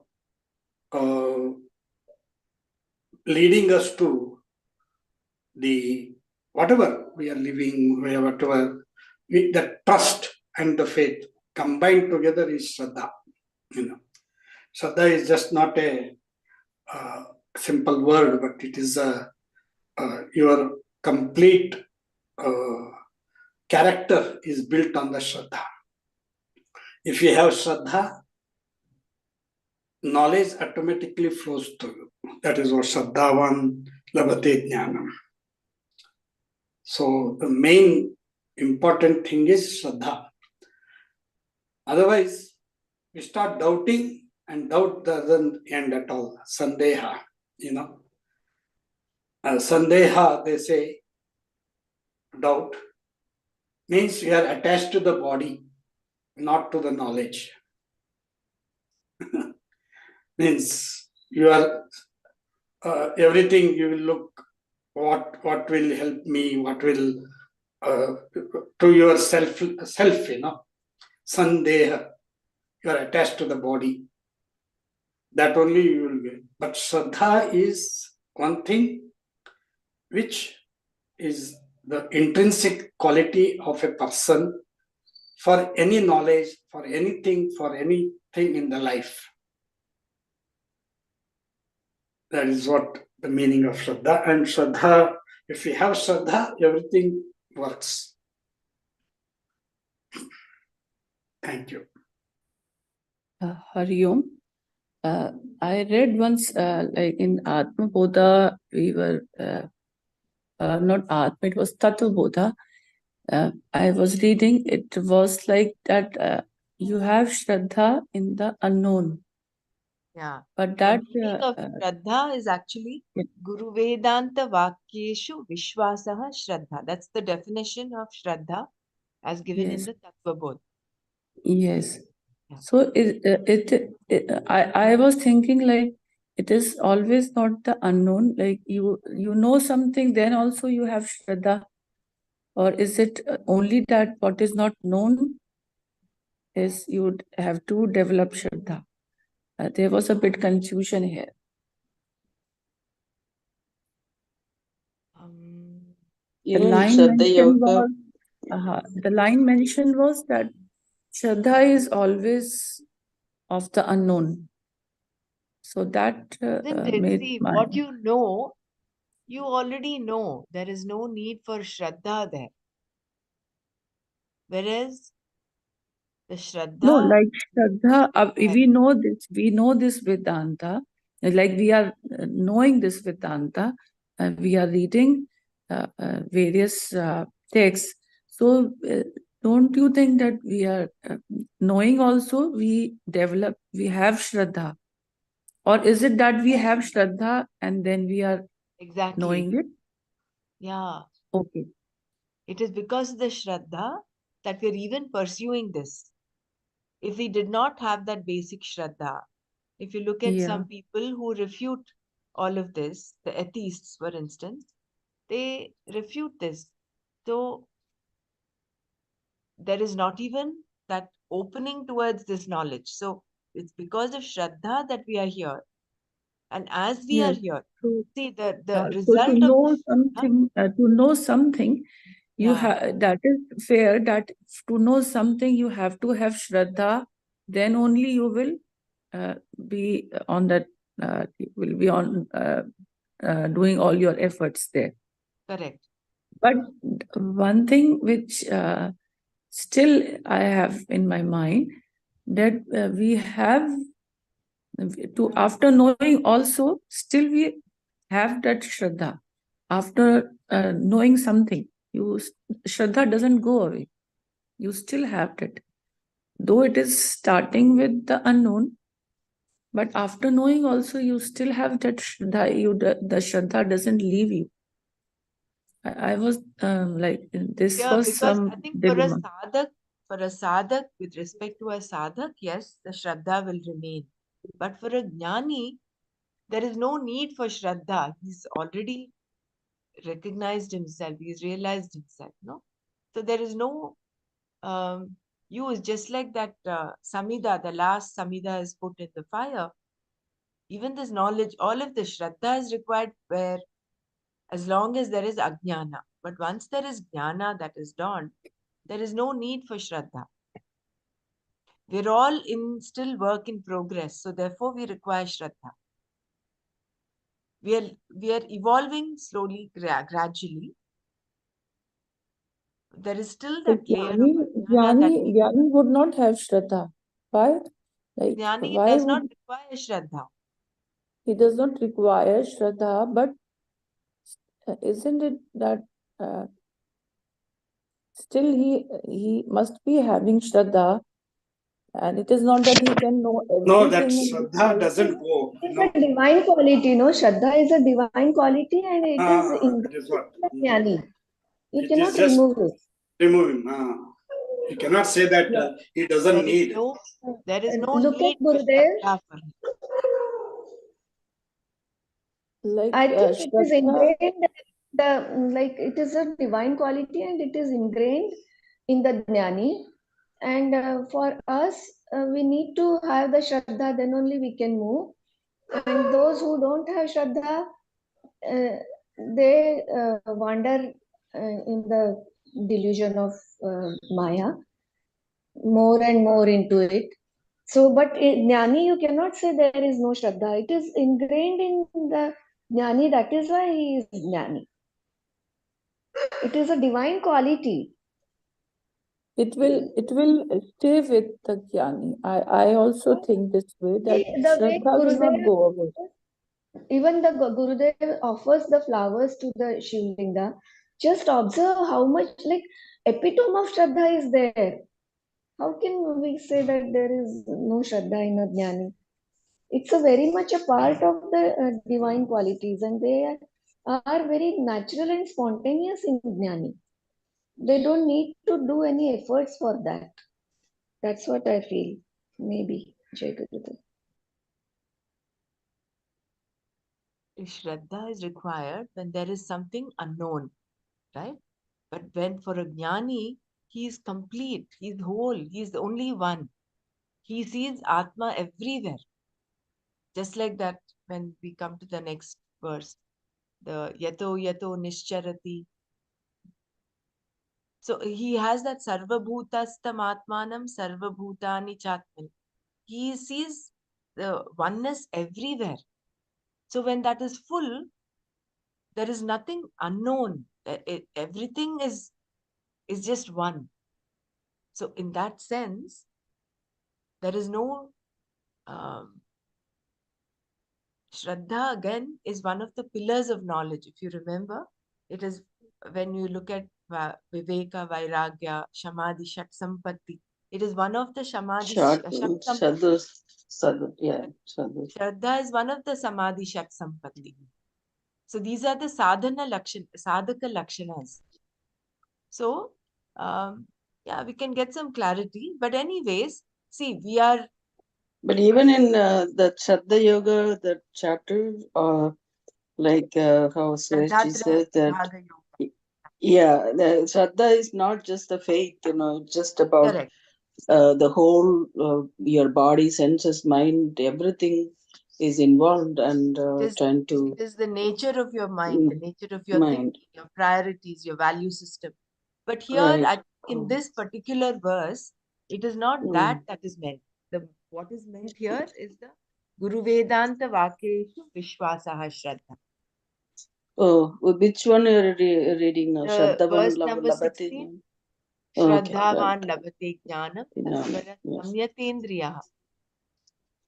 leading us to the whatever we are living, whatever, with the trust and the faith combined together is Shraddha. Shraddha is just not a simple word, but it is your complete character is built on the Shraddha. If you have Shraddha, knowledge automatically flows to you. That is what Shraddhavan Labhate Jnanam. So the main important thing is Shraddha. Otherwise, we start doubting, and doubt doesn't end at all. Sandeha, Sandeha, they say, doubt, means you are attached to the body, not to the knowledge. Means you are everything you will look, what will help me, what will to yourself, Sandeha, you are attached to the body. That only you will get. But Shraddha is one thing which is the intrinsic quality of a person for any knowledge, for anything in the life. That is what the meaning of Shraddha. And Shraddha, if we have Shraddha, everything works. Thank you. Hari Om. I read once, like in Atma Bodha, we were not Atma, it was Tattva Bodha. I was reading, it was like that you have Shraddha in the unknown. Yeah. But that The meaning of Shraddha is actually Guru Vedanta Vakyeshu Vishwasaha Shraddha. That's the definition of Shraddha as given in yes, the Tattva Bodh. yes. Yeah. So I was thinking like it is always not the unknown. Like you know something, then also you have Shraddha. Or is it only that what is not known is you would have to develop Shraddha? There was a bit confusion here. The line mentioned was that Shraddha is always of the unknown. So that made See, my... what you know, you already know. There is no need for Shraddha there. Whereas the Shraddha... No, like Shraddha, we know this Vedanta, like we are knowing this Vedanta, we are reading various texts. So don't you think that we are knowing also, we have Shraddha? Or is it that we have Shraddha and then we are knowing it? Yeah. Okay. It is because of the Shraddha that we're even pursuing this. If we did not have that basic Shraddha, if you look at some people who refute all of this, the atheists, for instance, they refute this. So there is not even that opening towards this knowledge. So it's because of Shraddha that we are here. And as we are here, see the result to know something, you have, that is fair, that to know something you have to have Shraddha, then only you will be on that, will be on doing all your efforts there. Correct. But one thing which still I have in my mind, that we have to, after knowing also, still we have that Shraddha. After knowing something, Shraddha doesn't go away. You still have that. Though it is starting with the unknown, but after knowing also, you still have that Shraddha. The Shraddha doesn't leave you. I was like, this was because some I think dilemma. for a sadhak, with respect to a sadhak, yes, the Shraddha will remain. But for a jnani, there is no need for Shraddha. He's already recognized himself. He's realized himself. No, so there is no use. Just like that samida, the last samida is put in the fire. Even this knowledge, all of the Shraddha is required where, as long as there is ajnana. But once there is jnana that is dawned, there is no need for Shraddha. We're all in still work in progress, so therefore we require Shraddha. We are evolving slowly, gradually. There is still that layer of Jnani would not have Shraddha. Why? Like, Jnani why does would not require Shraddha. he does not require Shraddha, but isn't it that still he must be having Shraddha, and it is not that he can know No, that everything. Shraddha doesn't go. It's a divine quality, no? Shraddha is a divine quality and it is in That is what. the jnani. You It is cannot just remove it. remove him. You cannot say that he doesn't need. There is no Look need at Gurudev. for him. Like I think it is Shraddha, ingrained, like it is a divine quality and it is ingrained in the jnani. And for us, we need to have the Shraddha, then only we can move. And those who don't have Shraddha, they wander in the delusion of Maya more and more into it. So, but Jnani, you cannot say there is no Shraddha. It is ingrained in the Jnani. That is why he is Jnani. It is a divine quality. it will stay with the jnani. I also think this way, that The way Shraddha will not Gurudev, go away. even the Gurudev offers the flowers to the Shivlinga. Just observe how much like epitome of Shraddha is there. How can we say that there is no Shraddha in a Jnani? It's a very much a part of the divine qualities, and they are very natural and spontaneous in Jnani. They don't need to do any efforts for that. That's what I feel. Maybe. Jai Gurudev. Shraddha is required when there is something unknown, right? But when for a jnani, he is complete, he is whole, he is the only one. He sees Atma everywhere. Just like that, when we come to the next verse, the yato yato nischarati. So he has that sarvabhutastam atmanam sarvabhutani chatman. He sees the oneness everywhere. So when that is full, there is nothing unknown. Everything is just one. So in that sense, there is no Shraddha again is one of the pillars of knowledge. If you remember, it is when you look at Viveka, Vairagya, Samadhi, Shat Sampatti. It is one of the Samadhi, Shat Sampatti. Shraddha is one of the Samadhi, Shat Sampatti. So these are the sadhaka lakshanas. So, yeah, we can get some clarity. But anyways, see, we are... But even in the Shraddha Yoga, the chapter, like how Sreshji says that, yeah, the Shraddha is not just the faith, it's just about Correct. The whole, your body, senses, mind, everything is involved, and trying to... It is the nature of your mind, the nature of your mind, thinking, your priorities, your value system. But here, right. in this particular verse, it is not that is meant. What is meant here is the Guru Vedanta Vakeshu Vishwasaha Shraddha. Oh, which one you're reading now? Verse Shraddhavan number Labate 16. Okay, Shraddhavan labate jnanam yeah, tatpara yes. samyatendriyaha.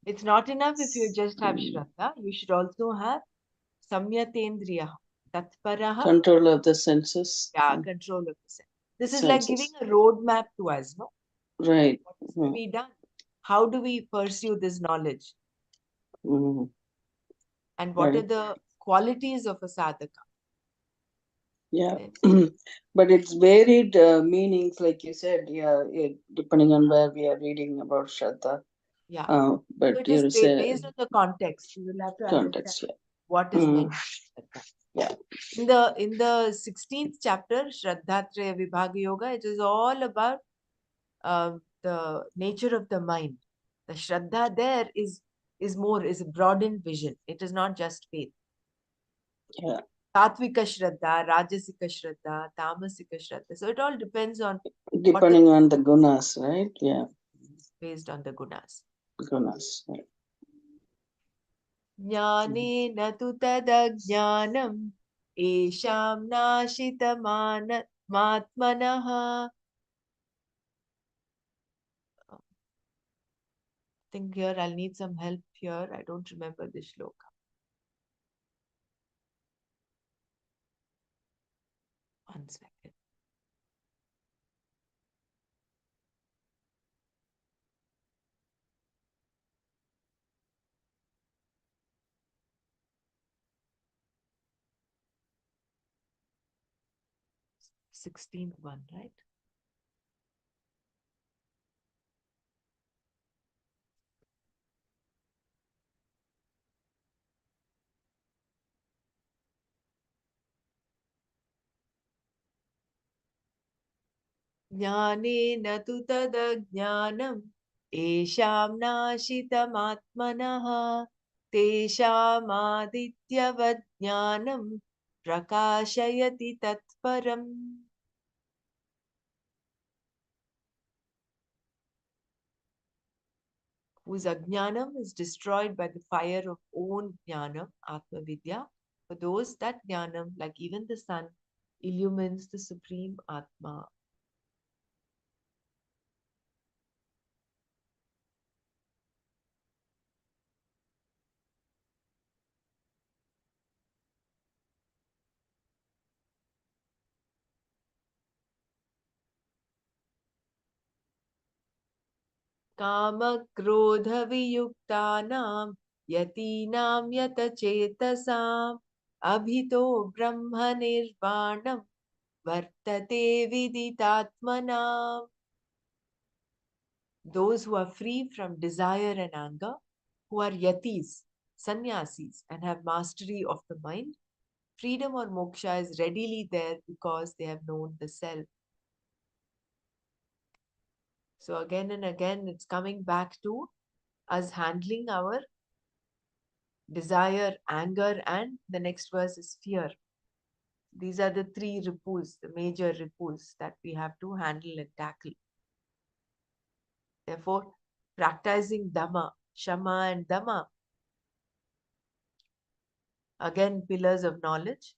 It's not enough if you just have Shraddha. You should also have samyatendriyaha. Tatparaha. Control of the senses. Yeah, control of the sense. This is like giving a roadmap to us, no? Right. What is to be done? How do we pursue this knowledge? And what are the qualities of a sadhaka? Yeah, but it's varied meanings, like you said, yeah, depending on where we are reading about Shraddha. Yeah. But so it is based on the context. You will have to understand what is meant. Yeah. In the 16th chapter, Shraddhatraya Vibhaga Yoga, it is all about the nature of the mind. The Shraddha there is a broadened vision. It is not just faith. Yeah. Satvika Shraddha, Rajasika Shraddha, Tamasika Shraddha. So it all depends on... Depending on the gunas, right? Yeah. Based on the gunas. Gunas, right. Jnanena tu tadajnanam esham nashitamatmanaha. I think here I'll need some help here. I don't remember this shloka. One second. Sixteenth one, right? Jnanena tu tadajnanam esham nashitamatmanaha tesham adityavajnanam prakashayati tatparam. Whose ajnanam is destroyed by the fire of own jnanam, Atma Vidya. For those, that jnanam, like even the sun, illumines the supreme Atma. कामक्रोधवियुक्तानां यतीनां यतचेतसाम् अभितो ब्रह्मनिर्वाणं वर्तते विदितात्मनाम्. Those who are free from desire and anger, who are yatis, sannyasis, and have mastery of the mind, freedom or moksha is readily there because they have known the self. So again and again, it's coming back to us handling our desire, anger, and the next verse is fear. These are the three ripus, the major ripus that we have to handle and tackle. Therefore, practicing Dhamma, Shama and Dhamma, again pillars of knowledge,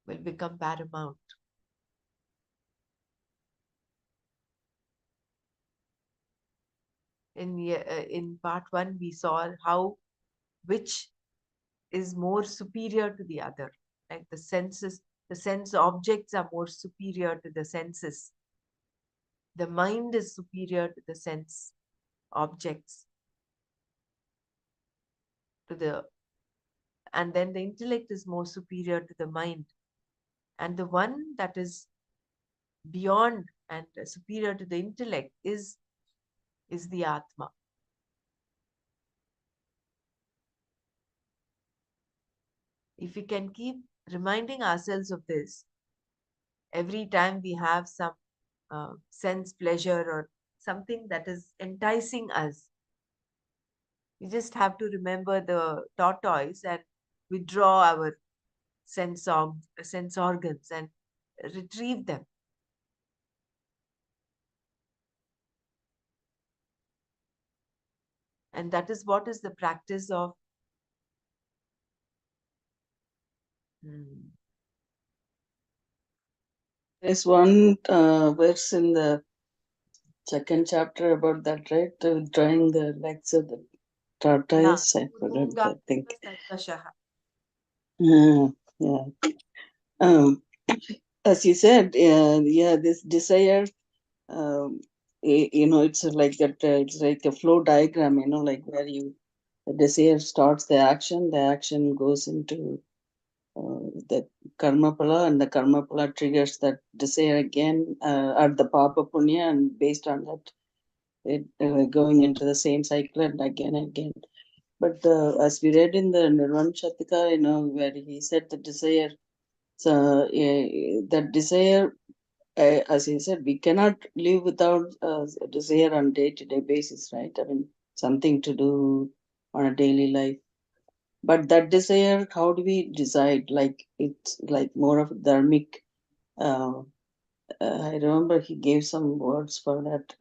will become paramount. In part one, we saw how which is more superior to the other. Like the senses, the sense objects are more superior to the senses. The mind is superior to the sense objects, and then the intellect is more superior to the mind. And the one that is beyond and superior to the intellect is the Atma. If we can keep reminding ourselves of this every time we have some sense pleasure or something that is enticing us, we just have to remember the tortoise and withdraw our sense organs and retrieve them. And that is what is the practice of There's one verse in the second chapter about that, right? Drawing the legs of the tortoise. I forgot that thing. Yeah. As you said, this desire, it's like that. It's like a flow diagram, like where the desire starts the action goes into the karma pala, and the karma pala triggers that desire again at the papa punya, and based on that, it going into the same cycle and again. But as we read in the Nirvana Shatika, where he said the desire, so that desire, as he said, we cannot live without desire on day-to-day basis, right? I mean, something to do on a daily life. But that desire, how do we decide? Like, it's like more of a dharmic. I remember he gave some words for that.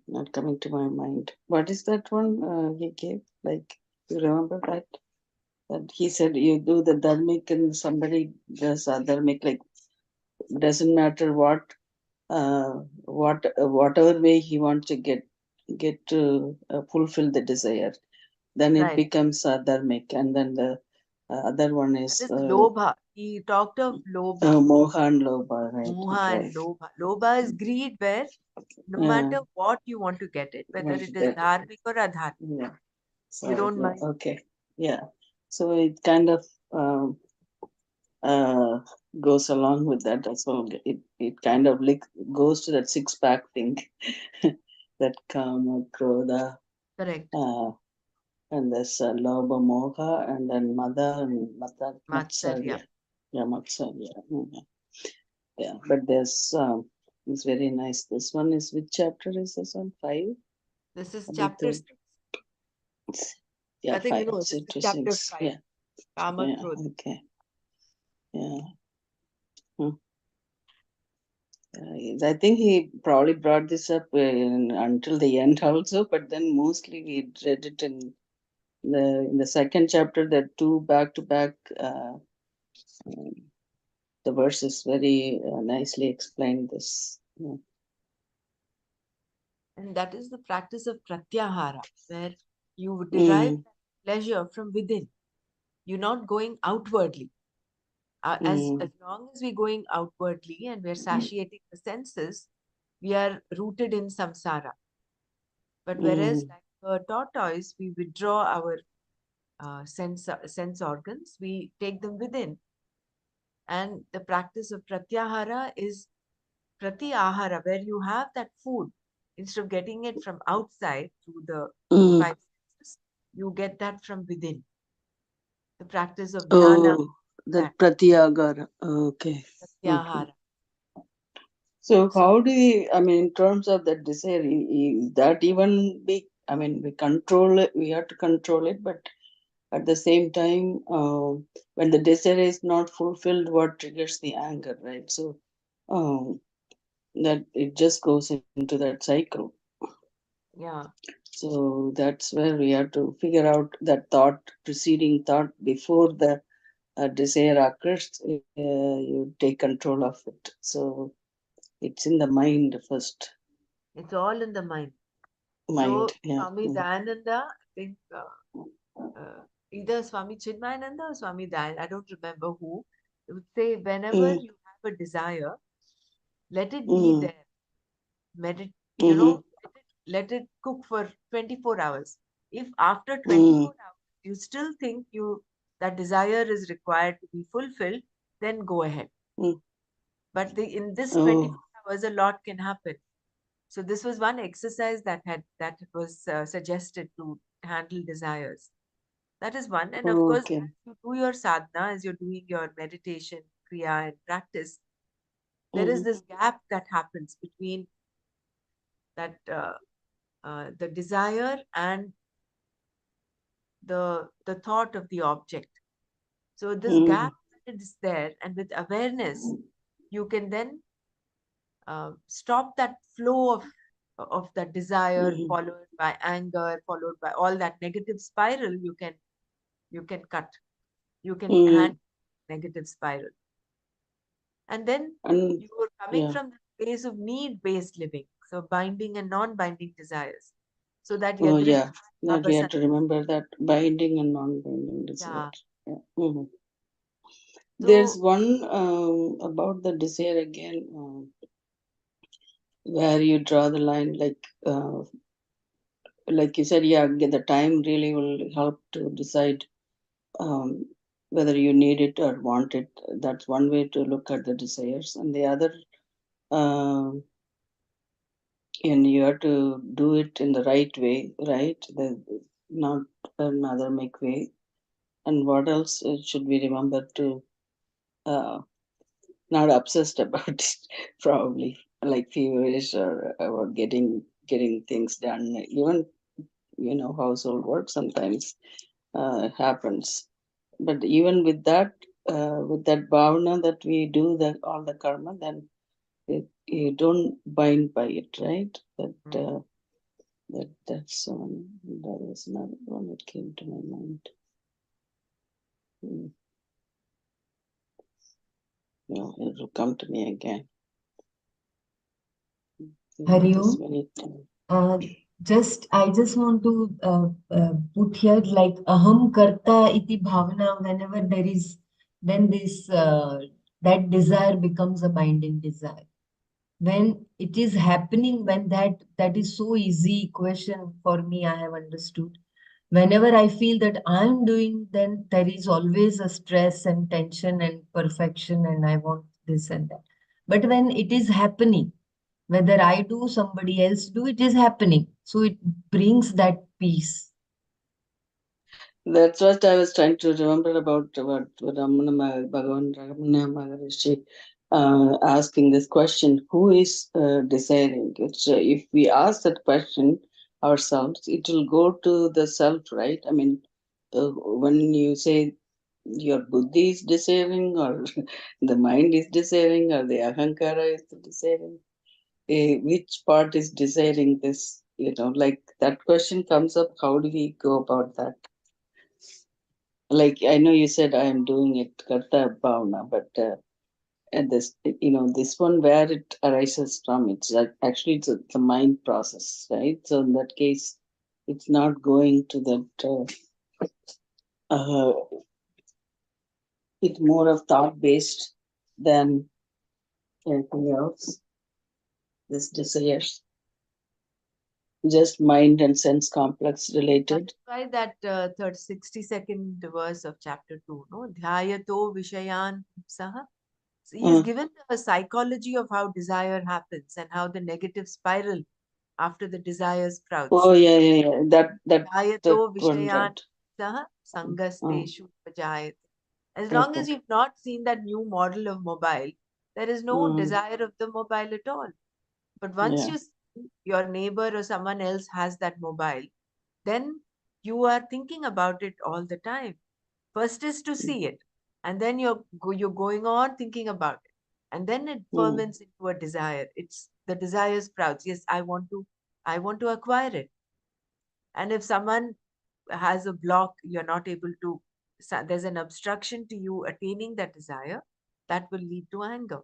Not coming to my mind. What is that one he gave? Like, you remember that? That he said you do the dharmic and somebody does adharmic. Like, doesn't matter whatever way he wants to get to fulfill the desire, then it becomes dharmic, and then the other one is lobha. He talked of lobha. Moha and lobha, right? Moha and lobha. Lobha is greed, where no matter what you want to get it, whether it is dharmic or adharmic. Yeah. So, you don't mind. Okay. Yeah. So it kind of goes along with that as well. It kind of like goes to that six-pack thing, that kama, krodha, correct, and there's lobha, moha, and then mada and matsarya. Yeah, matsarya. Yeah, but there's it's very nice. This one is, which chapter is this one? 5. This is chapter 6. Yeah, I think 5. this is chapter 5. Yeah. Kama, Yeah. Krodha. Okay. Yeah. I think he probably brought this up until the end also, but then mostly we read it in the second chapter. There are 2 back-to-back. The verses very nicely explained this. Yeah. And that is the practice of pratyahara, where you derive pleasure from within. You're not going outwardly. As long as we're going outwardly and we're satiating the senses, we are rooted in samsara. But whereas like a tortoise, we withdraw our sense organs, we take them within. And the practice of pratyahara is pratyahara, where you have that food. Instead of getting it from outside through the 5 senses, you get that from within. the practice of dhyana, Oh, that that pratyagara. Okay. Okay. pratyahara. So So how do we, I mean, in terms of that desire, is that even big? I mean, we control it, we have to control it, but at the same time, when the desire is not fulfilled, what triggers the anger, right? So um, that it just goes into that cycle. yeah, So that's where we have to figure out that thought, preceding thought before the desire occurs, you take control of it. So it's in the mind first. it's all in the mind. Mind, So yeah. Swami Dayananda, I think either Swami Chinmayananda or Swami Dayananda, I don't remember who, would say whenever Mm, you have a desire, let it be mm, there. You mm-hmm, know, let it cook for 24 hours. If after mm, 24 hours you still think that desire is required to be fulfilled, then go ahead. mm. But in this 24 Oh, hours, a lot can happen. So this was one exercise that was suggested to handle desires. That is one. And of course, okay. as you do your sadhana, as you're doing your meditation, kriya, and practice, there is Mm, this gap that happens between that the desire and the thought of the object. So this mm, gap is there, and with awareness, you can then stop that flow of that desire, mm, followed by anger, followed by all that negative spiral. You can cut. You can mm. handle negative spiral, and then And you are coming yeah. from the place of need-based living, so binding and non-binding desires, so that Oh, yadrish yeah. That we have abhasan. to remember that binding and non-binding desire. Yeah. Yeah. Mhm. There's So one about the desire again, where you draw the line, like you said, yeah, the time really will help to decide um, whether you need it or want it. That's one way to look at the desires, and the other, um, and you have to do it in the right way, right? Not another make way. And what else should we remember to uh, not obsessed about it, probably like feverish or about getting things done. Even household work sometimes happens. But even with that bhavana that we do all the karma, then you don't bind by it, right? mm, That's that was another one that came to my mind. Mm, it will come to me again. This Hariom. minute. Uh, I just want to put here like aham karta iti bhavana whenever then that desire becomes a binding desire. When it is happening, when that is so easy question for me, I have understood. Whenever I feel that I'm doing, then there is always a stress and tension and perfection, and I want this and that. But when it is happening, whether I do, somebody else do, it is happening. So it brings that peace. That's what I was trying to remember about what Bhagavan Ramana Maharishi asking this question: who is desiring? If we ask that question ourselves, it will go to the self, right? I mean, when you say your buddhi is desiring, or the mind is desiring, or the ahankara is desiring, which part is desiring this? Like that question comes up. How do we go about that? Like I know you said I am doing it karta bhavana, but and this one where it arises from, actually it's a mind process, right? So in that case, it's not going to that. It's more of thought based than anything else. This desires, just mind and sense complex that related. is why that 60-second verse of chapter 2, no? Dhyayato Vishayan Saha. So he is Uh, given a psychology of how desire happens and how the negative spiral after the desire sprouts. oh yeah, yeah, yeah. That Dhyayato one, Vishayan right? saha sangasteshu pajayate. As Okay. long as you've not seen that new model of mobile, there is no desire of the mobile at all. But once you see your neighbor or someone else has that mobile, then you are thinking about it all the time. First is to see it, and then you're going on thinking about it, and then it ferments into a desire. It's the desire sprouts. Yes, I want to acquire it. And if someone has a block, you're not able to. There's an obstruction to you attaining that desire, that will lead to anger.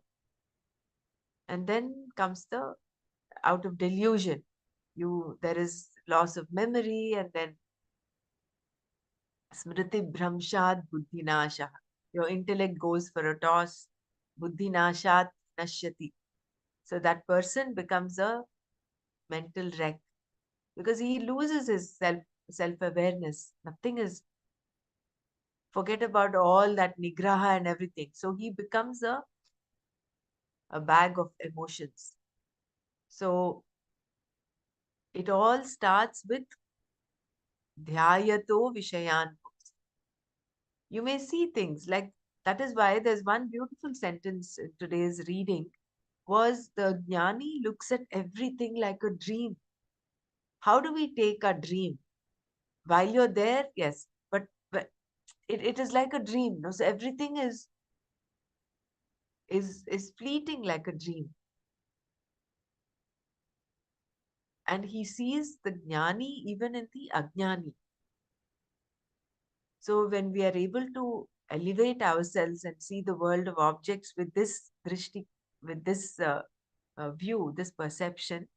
And then comes the out of delusion. There is loss of memory, and then smriti bhramshat buddhinasha. Your intellect goes for a toss. Buddhinashat nashyati. So that person becomes a mental wreck because he loses his self-awareness. Nothing is, forget about all that nigraha and everything. So he becomes a bag of emotions. So it all starts with dhyayato vishayan. You may see things like, that is why there's one beautiful sentence in today's reading was the jnani looks at everything like a dream. How do we take a dream? While you're there, yes, but it is like a dream. No? So everything is fleeting like a dream. And he sees the jnani even in the ajnani. So when we are able to elevate ourselves and see the world of objects with this drishti, with this view, this perception,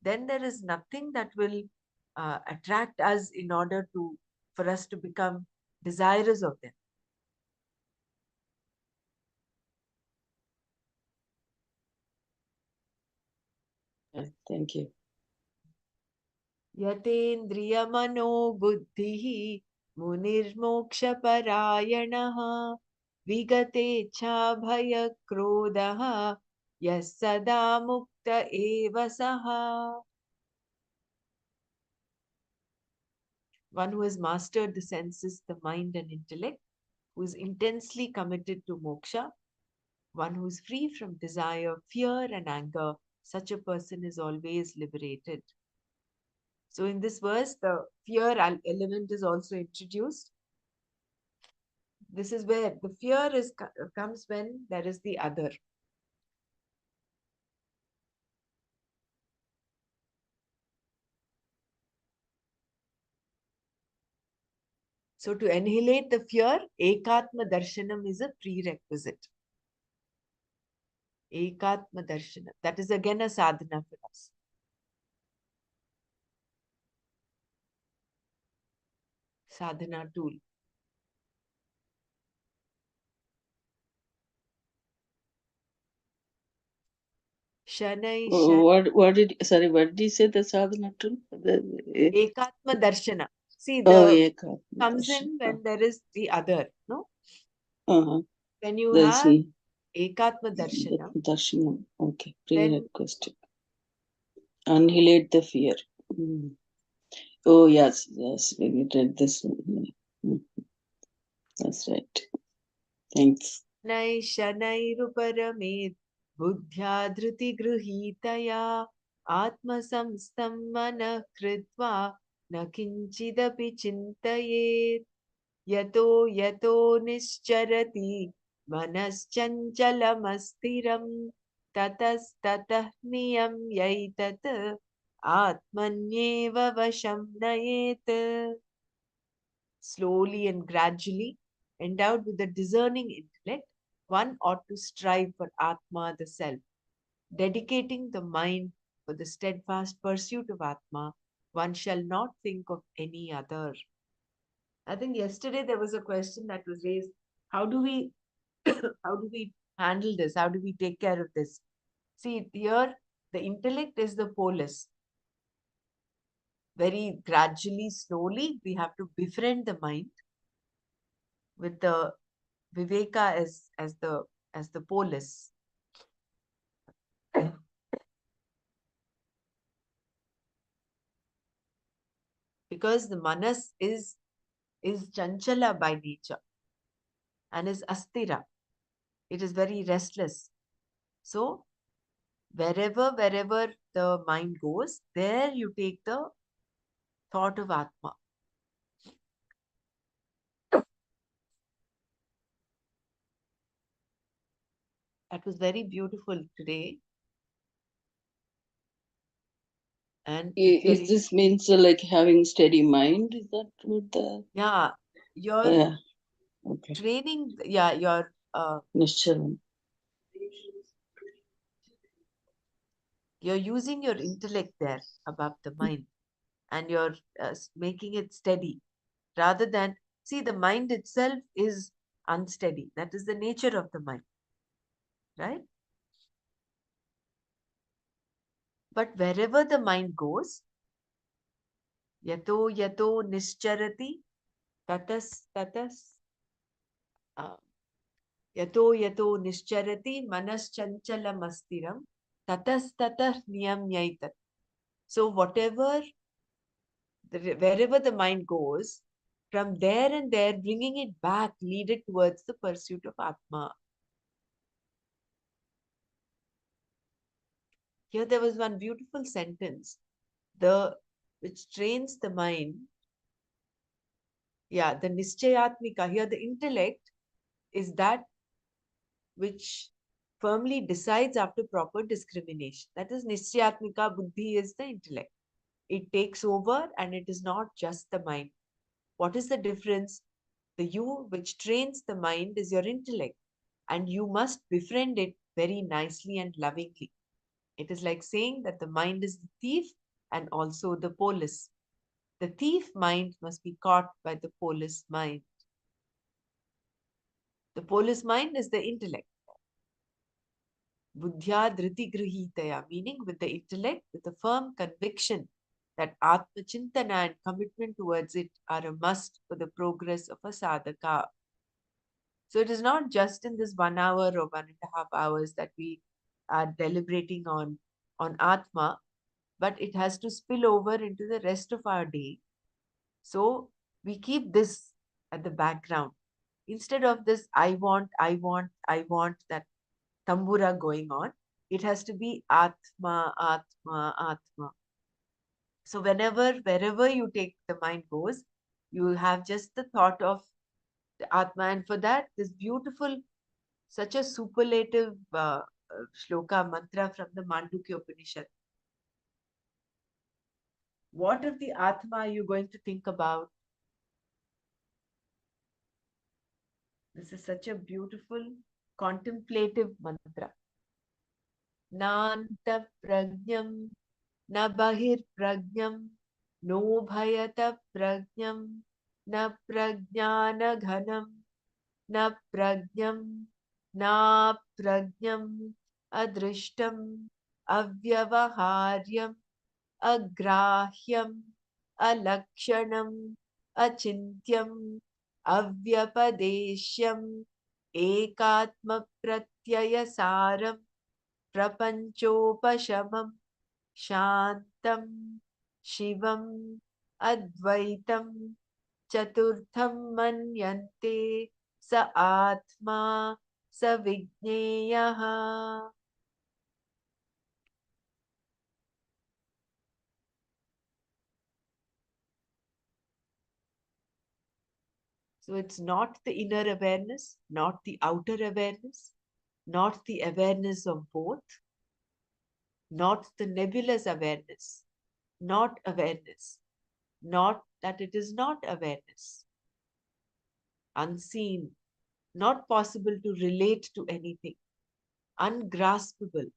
then there is nothing that will attract us in order for us to become desirous of them. Thank you. यतेन्द्रियमनो बुद्धिः मुनिर्मोक्षपरायणः विगतेच्छाभयक्रोधः यः सदा मुक्त एव सः. One who has mastered the senses, the mind and intellect, who is intensely committed to moksha, one who is free from desire, fear and anger, such a person is always liberated. So in this verse, the fear element is also introduced. This is where the fear comes when there is the other. So to annihilate the fear, ekatma darshanam is a prerequisite. Ekatma darshanam. That is again a sadhana for us. Sadhana tool. Shanai What did you say the sadhana tool? Ekatma darshana. See, Ekatma comes darshana. in when there is the other, no? Uh-huh. When you There's have ekatma darshanam, darshanam. Okay, then prerequisite. Annihilate the fear. Oh, yes, we read this one. That's right. Thanks. शनैरुपरमेत् बुद्ध्या धृतिगृहीतया आत्मसंस्थं मनः कृत्वा न किञ्चिदपि चिन्तयेत्. यतो यतो निश्चरति मनश्चञ्चलमस्थिरं ततस्ततः नियम्यैतत् आत्मन्येव वशं नयेत्. Slowly and gradually, endowed with a discerning intellect, one ought to strive for Atma, the self, dedicating the mind for the steadfast pursuit of Atma. One shall not think of any other. I think yesterday there was a question that was raised: how do we, how do we handle this? How do we take care of this? See, here the intellect is the polis. Very gradually, slowly, we have to befriend the mind with the Viveka as the polis. Because the manas is is chanchala by nature and is astira. It is very restless. So wherever the mind goes, there you take the thought of Atma. That was very beautiful today. And Is this means like having steady mind? Is that what the? Yeah, you're Yeah. Okay. training. Yeah, you're Nishchalam. you're using your intellect there above the mind, and you're making it steady rather than, see, the mind itself is unsteady. That is the nature of the mind, right? But wherever the mind goes, yato yato nischarati tatas uh, yato yato nischarati manaschanchalamasstiram tatas niyamyaitat. So wherever the mind goes, from there and there, bringing it back, lead it towards the pursuit of Atma. Here there was one beautiful sentence, which trains the mind. Yeah, the Nischayatmika, here the intellect is that which firmly decides after proper discrimination. That is Nischayatmika Buddhi is the intellect. It takes over and it is not just the mind. What is the difference? The you which trains the mind is your intellect, and you must befriend it very nicely and lovingly. It is like saying that the mind is the thief and also the police. The thief mind must be caught by the police mind. The police mind is the intellect. Buddhya dhriti grihitaya, meaning with the intellect, with a firm conviction that Atma Chintana and commitment towards it are a must for the progress of a sadhaka. So it is not just in this 1 hour or 1.5 hours that we are deliberating on Atma, but it has to spill over into the rest of our day. So we keep this at the background. Instead of this, I want, that tambura going on, it has to be Atma, Atma, Atma. So wherever you take the mind goes, you have just the thought of the Atma. And for that, this beautiful, such a superlative shloka mantra from the Mandukya Upanishad. What of the Atma are you going to think about? This is such a beautiful contemplative mantra. Nanta prajnam na bahir prajnam no bhayata prajnam na prajnana ghanam na prajnam na prajnam adrishtam avyavaharyam agrahyam alakshanam achintyam अव्यपदेश्यम् एकात्मप्रत्ययसारं प्रपञ्चोपशमं शान्तं शिवम् अद्वैतं चतुर्थं मन्यन्ते स आत्मा स विज्ञेयः. So it's not the inner awareness, not the outer awareness, not the awareness of both, not the nebulous awareness, not awareness, not that it is not awareness, unseen, not possible to relate to anything, ungraspable,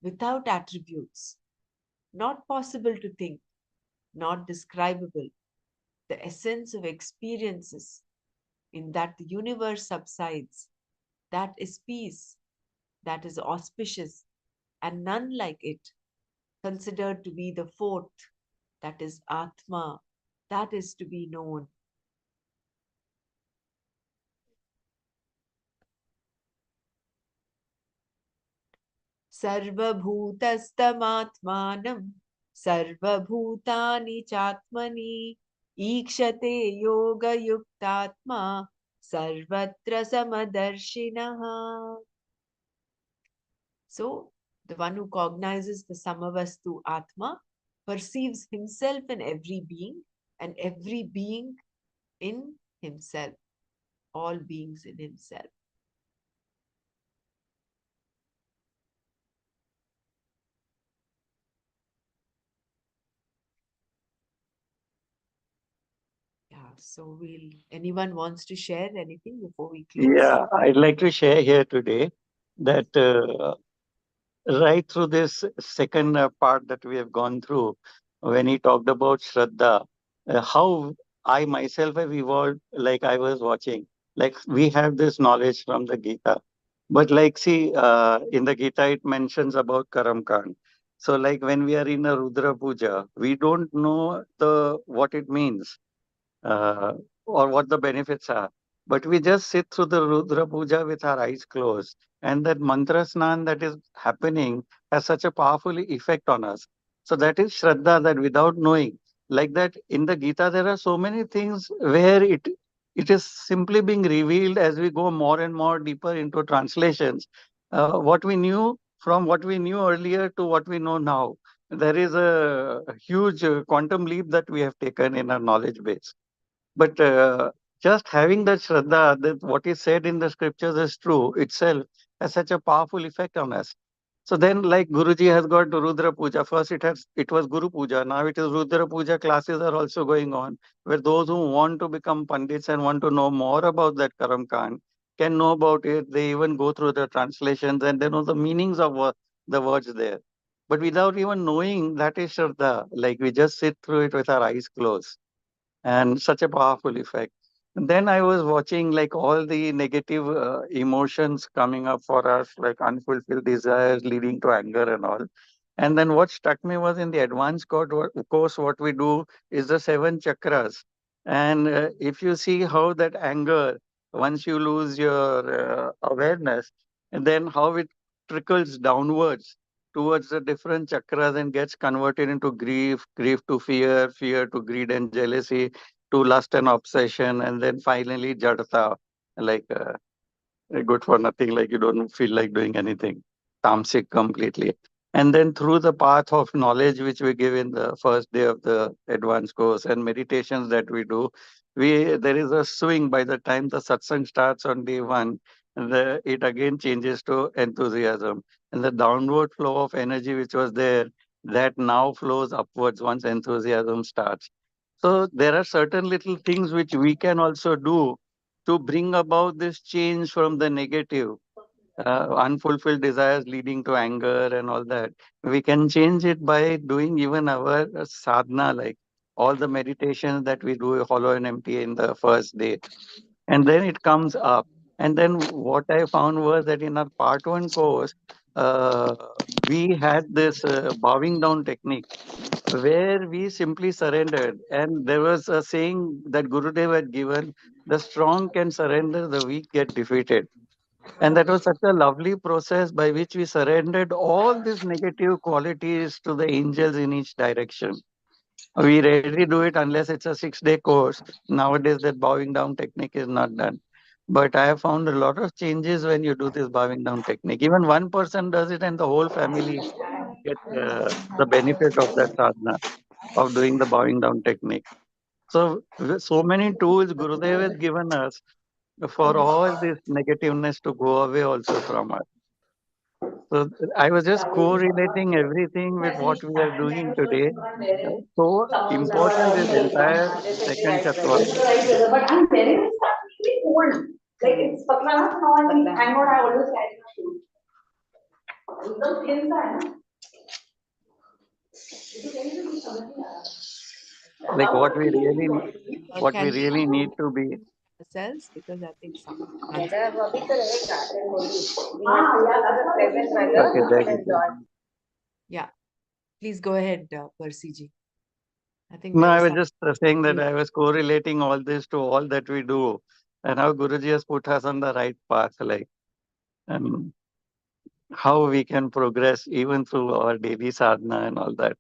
without attributes, not possible to think, not describable, the essence of experiences in that the universe subsides, that is peace, that is auspicious, and none like it, considered to be the fourth, that is Atma, that is to be known. Sarvabhutastamaatmanam sarvabhutani chatmani Ikshate yoga yuktatma sarvatra samadarshinaha. So, the one who cognizes the Samavastu Atma perceives himself in every being and every being in himself, all beings in himself. Yeah, so anyone wants to share anything before we close? Yeah, I'd like to share here today that right through this second part that we have gone through, when he talked about Shraddha, how I myself have evolved, like I was watching. Like we have this knowledge from the Gita. But like, see, in the Gita, it mentions about Karam Kand. So like when we are in a Rudra Puja, we don't know what it means uh, or what the benefits are. But we just sit through the Rudra Puja with our eyes closed, and that mantra snan that is happening has such a powerful effect on us. So that is Shraddha, that without knowing, like that in the Gita, there are so many things where it is simply being revealed as we go more and more deeper into translations. What we knew from what we knew earlier to what we know now, there is a huge quantum leap that we have taken in our knowledge base. But just having that Shraddha, that what is said in the scriptures is true itself, has such a powerful effect on us. So then, like Guruji has got Rudra Puja. First, it was Guru Puja. Now it is Rudra Puja. Classes are also going on, where those who want to become pandits and want to know more about that Karam Kand can know about it. They even go through the translations and they know the meanings of the words there. But without even knowing, that is Shraddha. Like we just sit through it with our eyes closed, and such a powerful effect. And then I was watching like all the negative emotions coming up for us, like unfulfilled desires leading to anger and all. And then what struck me was in the advanced course, what we do is the seven chakras. And if you see how that anger, once you lose your awareness, and then how it trickles downwards towards the different chakras and gets converted into grief, grief to fear, fear to greed and jealousy, to lust and obsession, and then finally jadata, like good for nothing, like you don't feel like doing anything, tamasic completely. And then through the path of knowledge which we give in the first day of the advanced course and meditations that we do, there is a swing by the time the satsang starts on day one. It again changes to enthusiasm, and the downward flow of energy which was there, that now flows upwards once enthusiasm starts. So there are certain little things which we can also do to bring about this change from the negative, unfulfilled desires leading to anger and all that. We can change it by doing even our sadhana, like all the meditations that we do, hollow and empty in the first day. And then it comes up. And then what I found was that in our part one course, uh, we had this bowing down technique where we simply surrendered. And there was a saying that Gurudev had given, the strong can surrender, the weak get defeated. And that was such a lovely process by which we surrendered all these negative qualities to the angels in each direction. We rarely do it unless it's a 6 day course. Nowadays, that bowing down technique is not done. But I have found a lot of changes when you do this bowing down technique. Even one person does it, and the whole family get the benefit of that sadhana of doing the bowing down technique. So, with so many tools Gurudev has given us for all this negativeness to go away also from us. So I was just correlating everything with what we are doing today. So important this entire second Chattva. But I'm very much practically old. Like it's patlana now and I'm not, I always carry my shoes. एकदम thin सा है ना, ये तो कहीं से कुछ समझ नहीं आ रहा। Like How to clean the body? what we Can we really need to be. ourselves? Because I think some. Weather अभी तो रहेगा, then Holi. We have to look at the present weather Okay, and Jai Guru. enjoy. Yeah, please go ahead, Percy ji. I think No, there I was was some. just saying that I was correlating all this to all that we do, and how Guruji has put us on the right path, like, and how we can progress even through our daily sadhana and all that.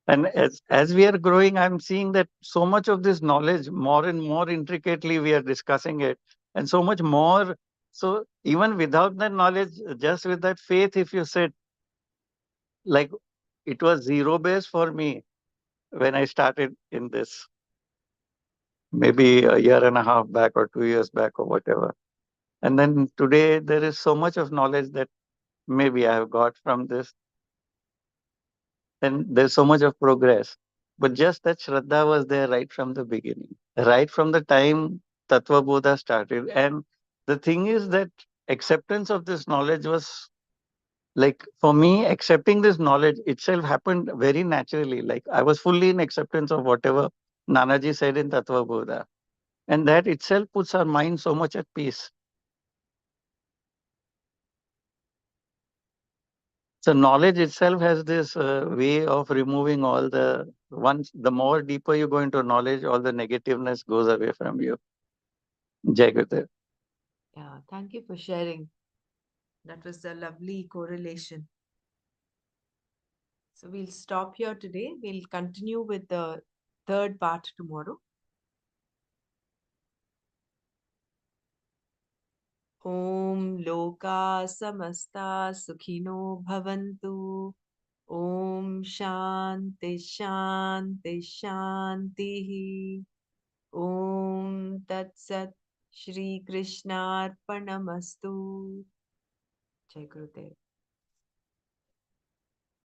And as we are growing, I'm seeing that so much of this knowledge, more and more intricately, we are discussing it, and so much more. So even without that knowledge, just with that faith, if you said, like, it was zero base for me when I started in this, maybe a year and a half back or 2 years back or whatever. And then today there is so much of knowledge that maybe I have got from this, and there's so much of progress. But just that Shraddha was there right from the beginning, right from the time Tattva Bodha started. And the thing is that acceptance of this knowledge was, like, for me, accepting this knowledge itself happened very naturally. Like, I was fully in acceptance of whatever Nanaji said in Tattva Bodha. And that itself puts our mind so much at peace. So knowledge itself has this way of removing all the, once the more deeper you go into knowledge, all the negativeness goes away from you. Jai Gurudev. Yeah, thank you for sharing. That was a lovely correlation. So we'll stop here today. We'll continue with the third part tomorrow. Om Loka Samasta Sukhino Bhavantu. Om Shanti Shanti Shanti. Om Tat Sat Shri Krishnarpanamastu. Jai Gurudev.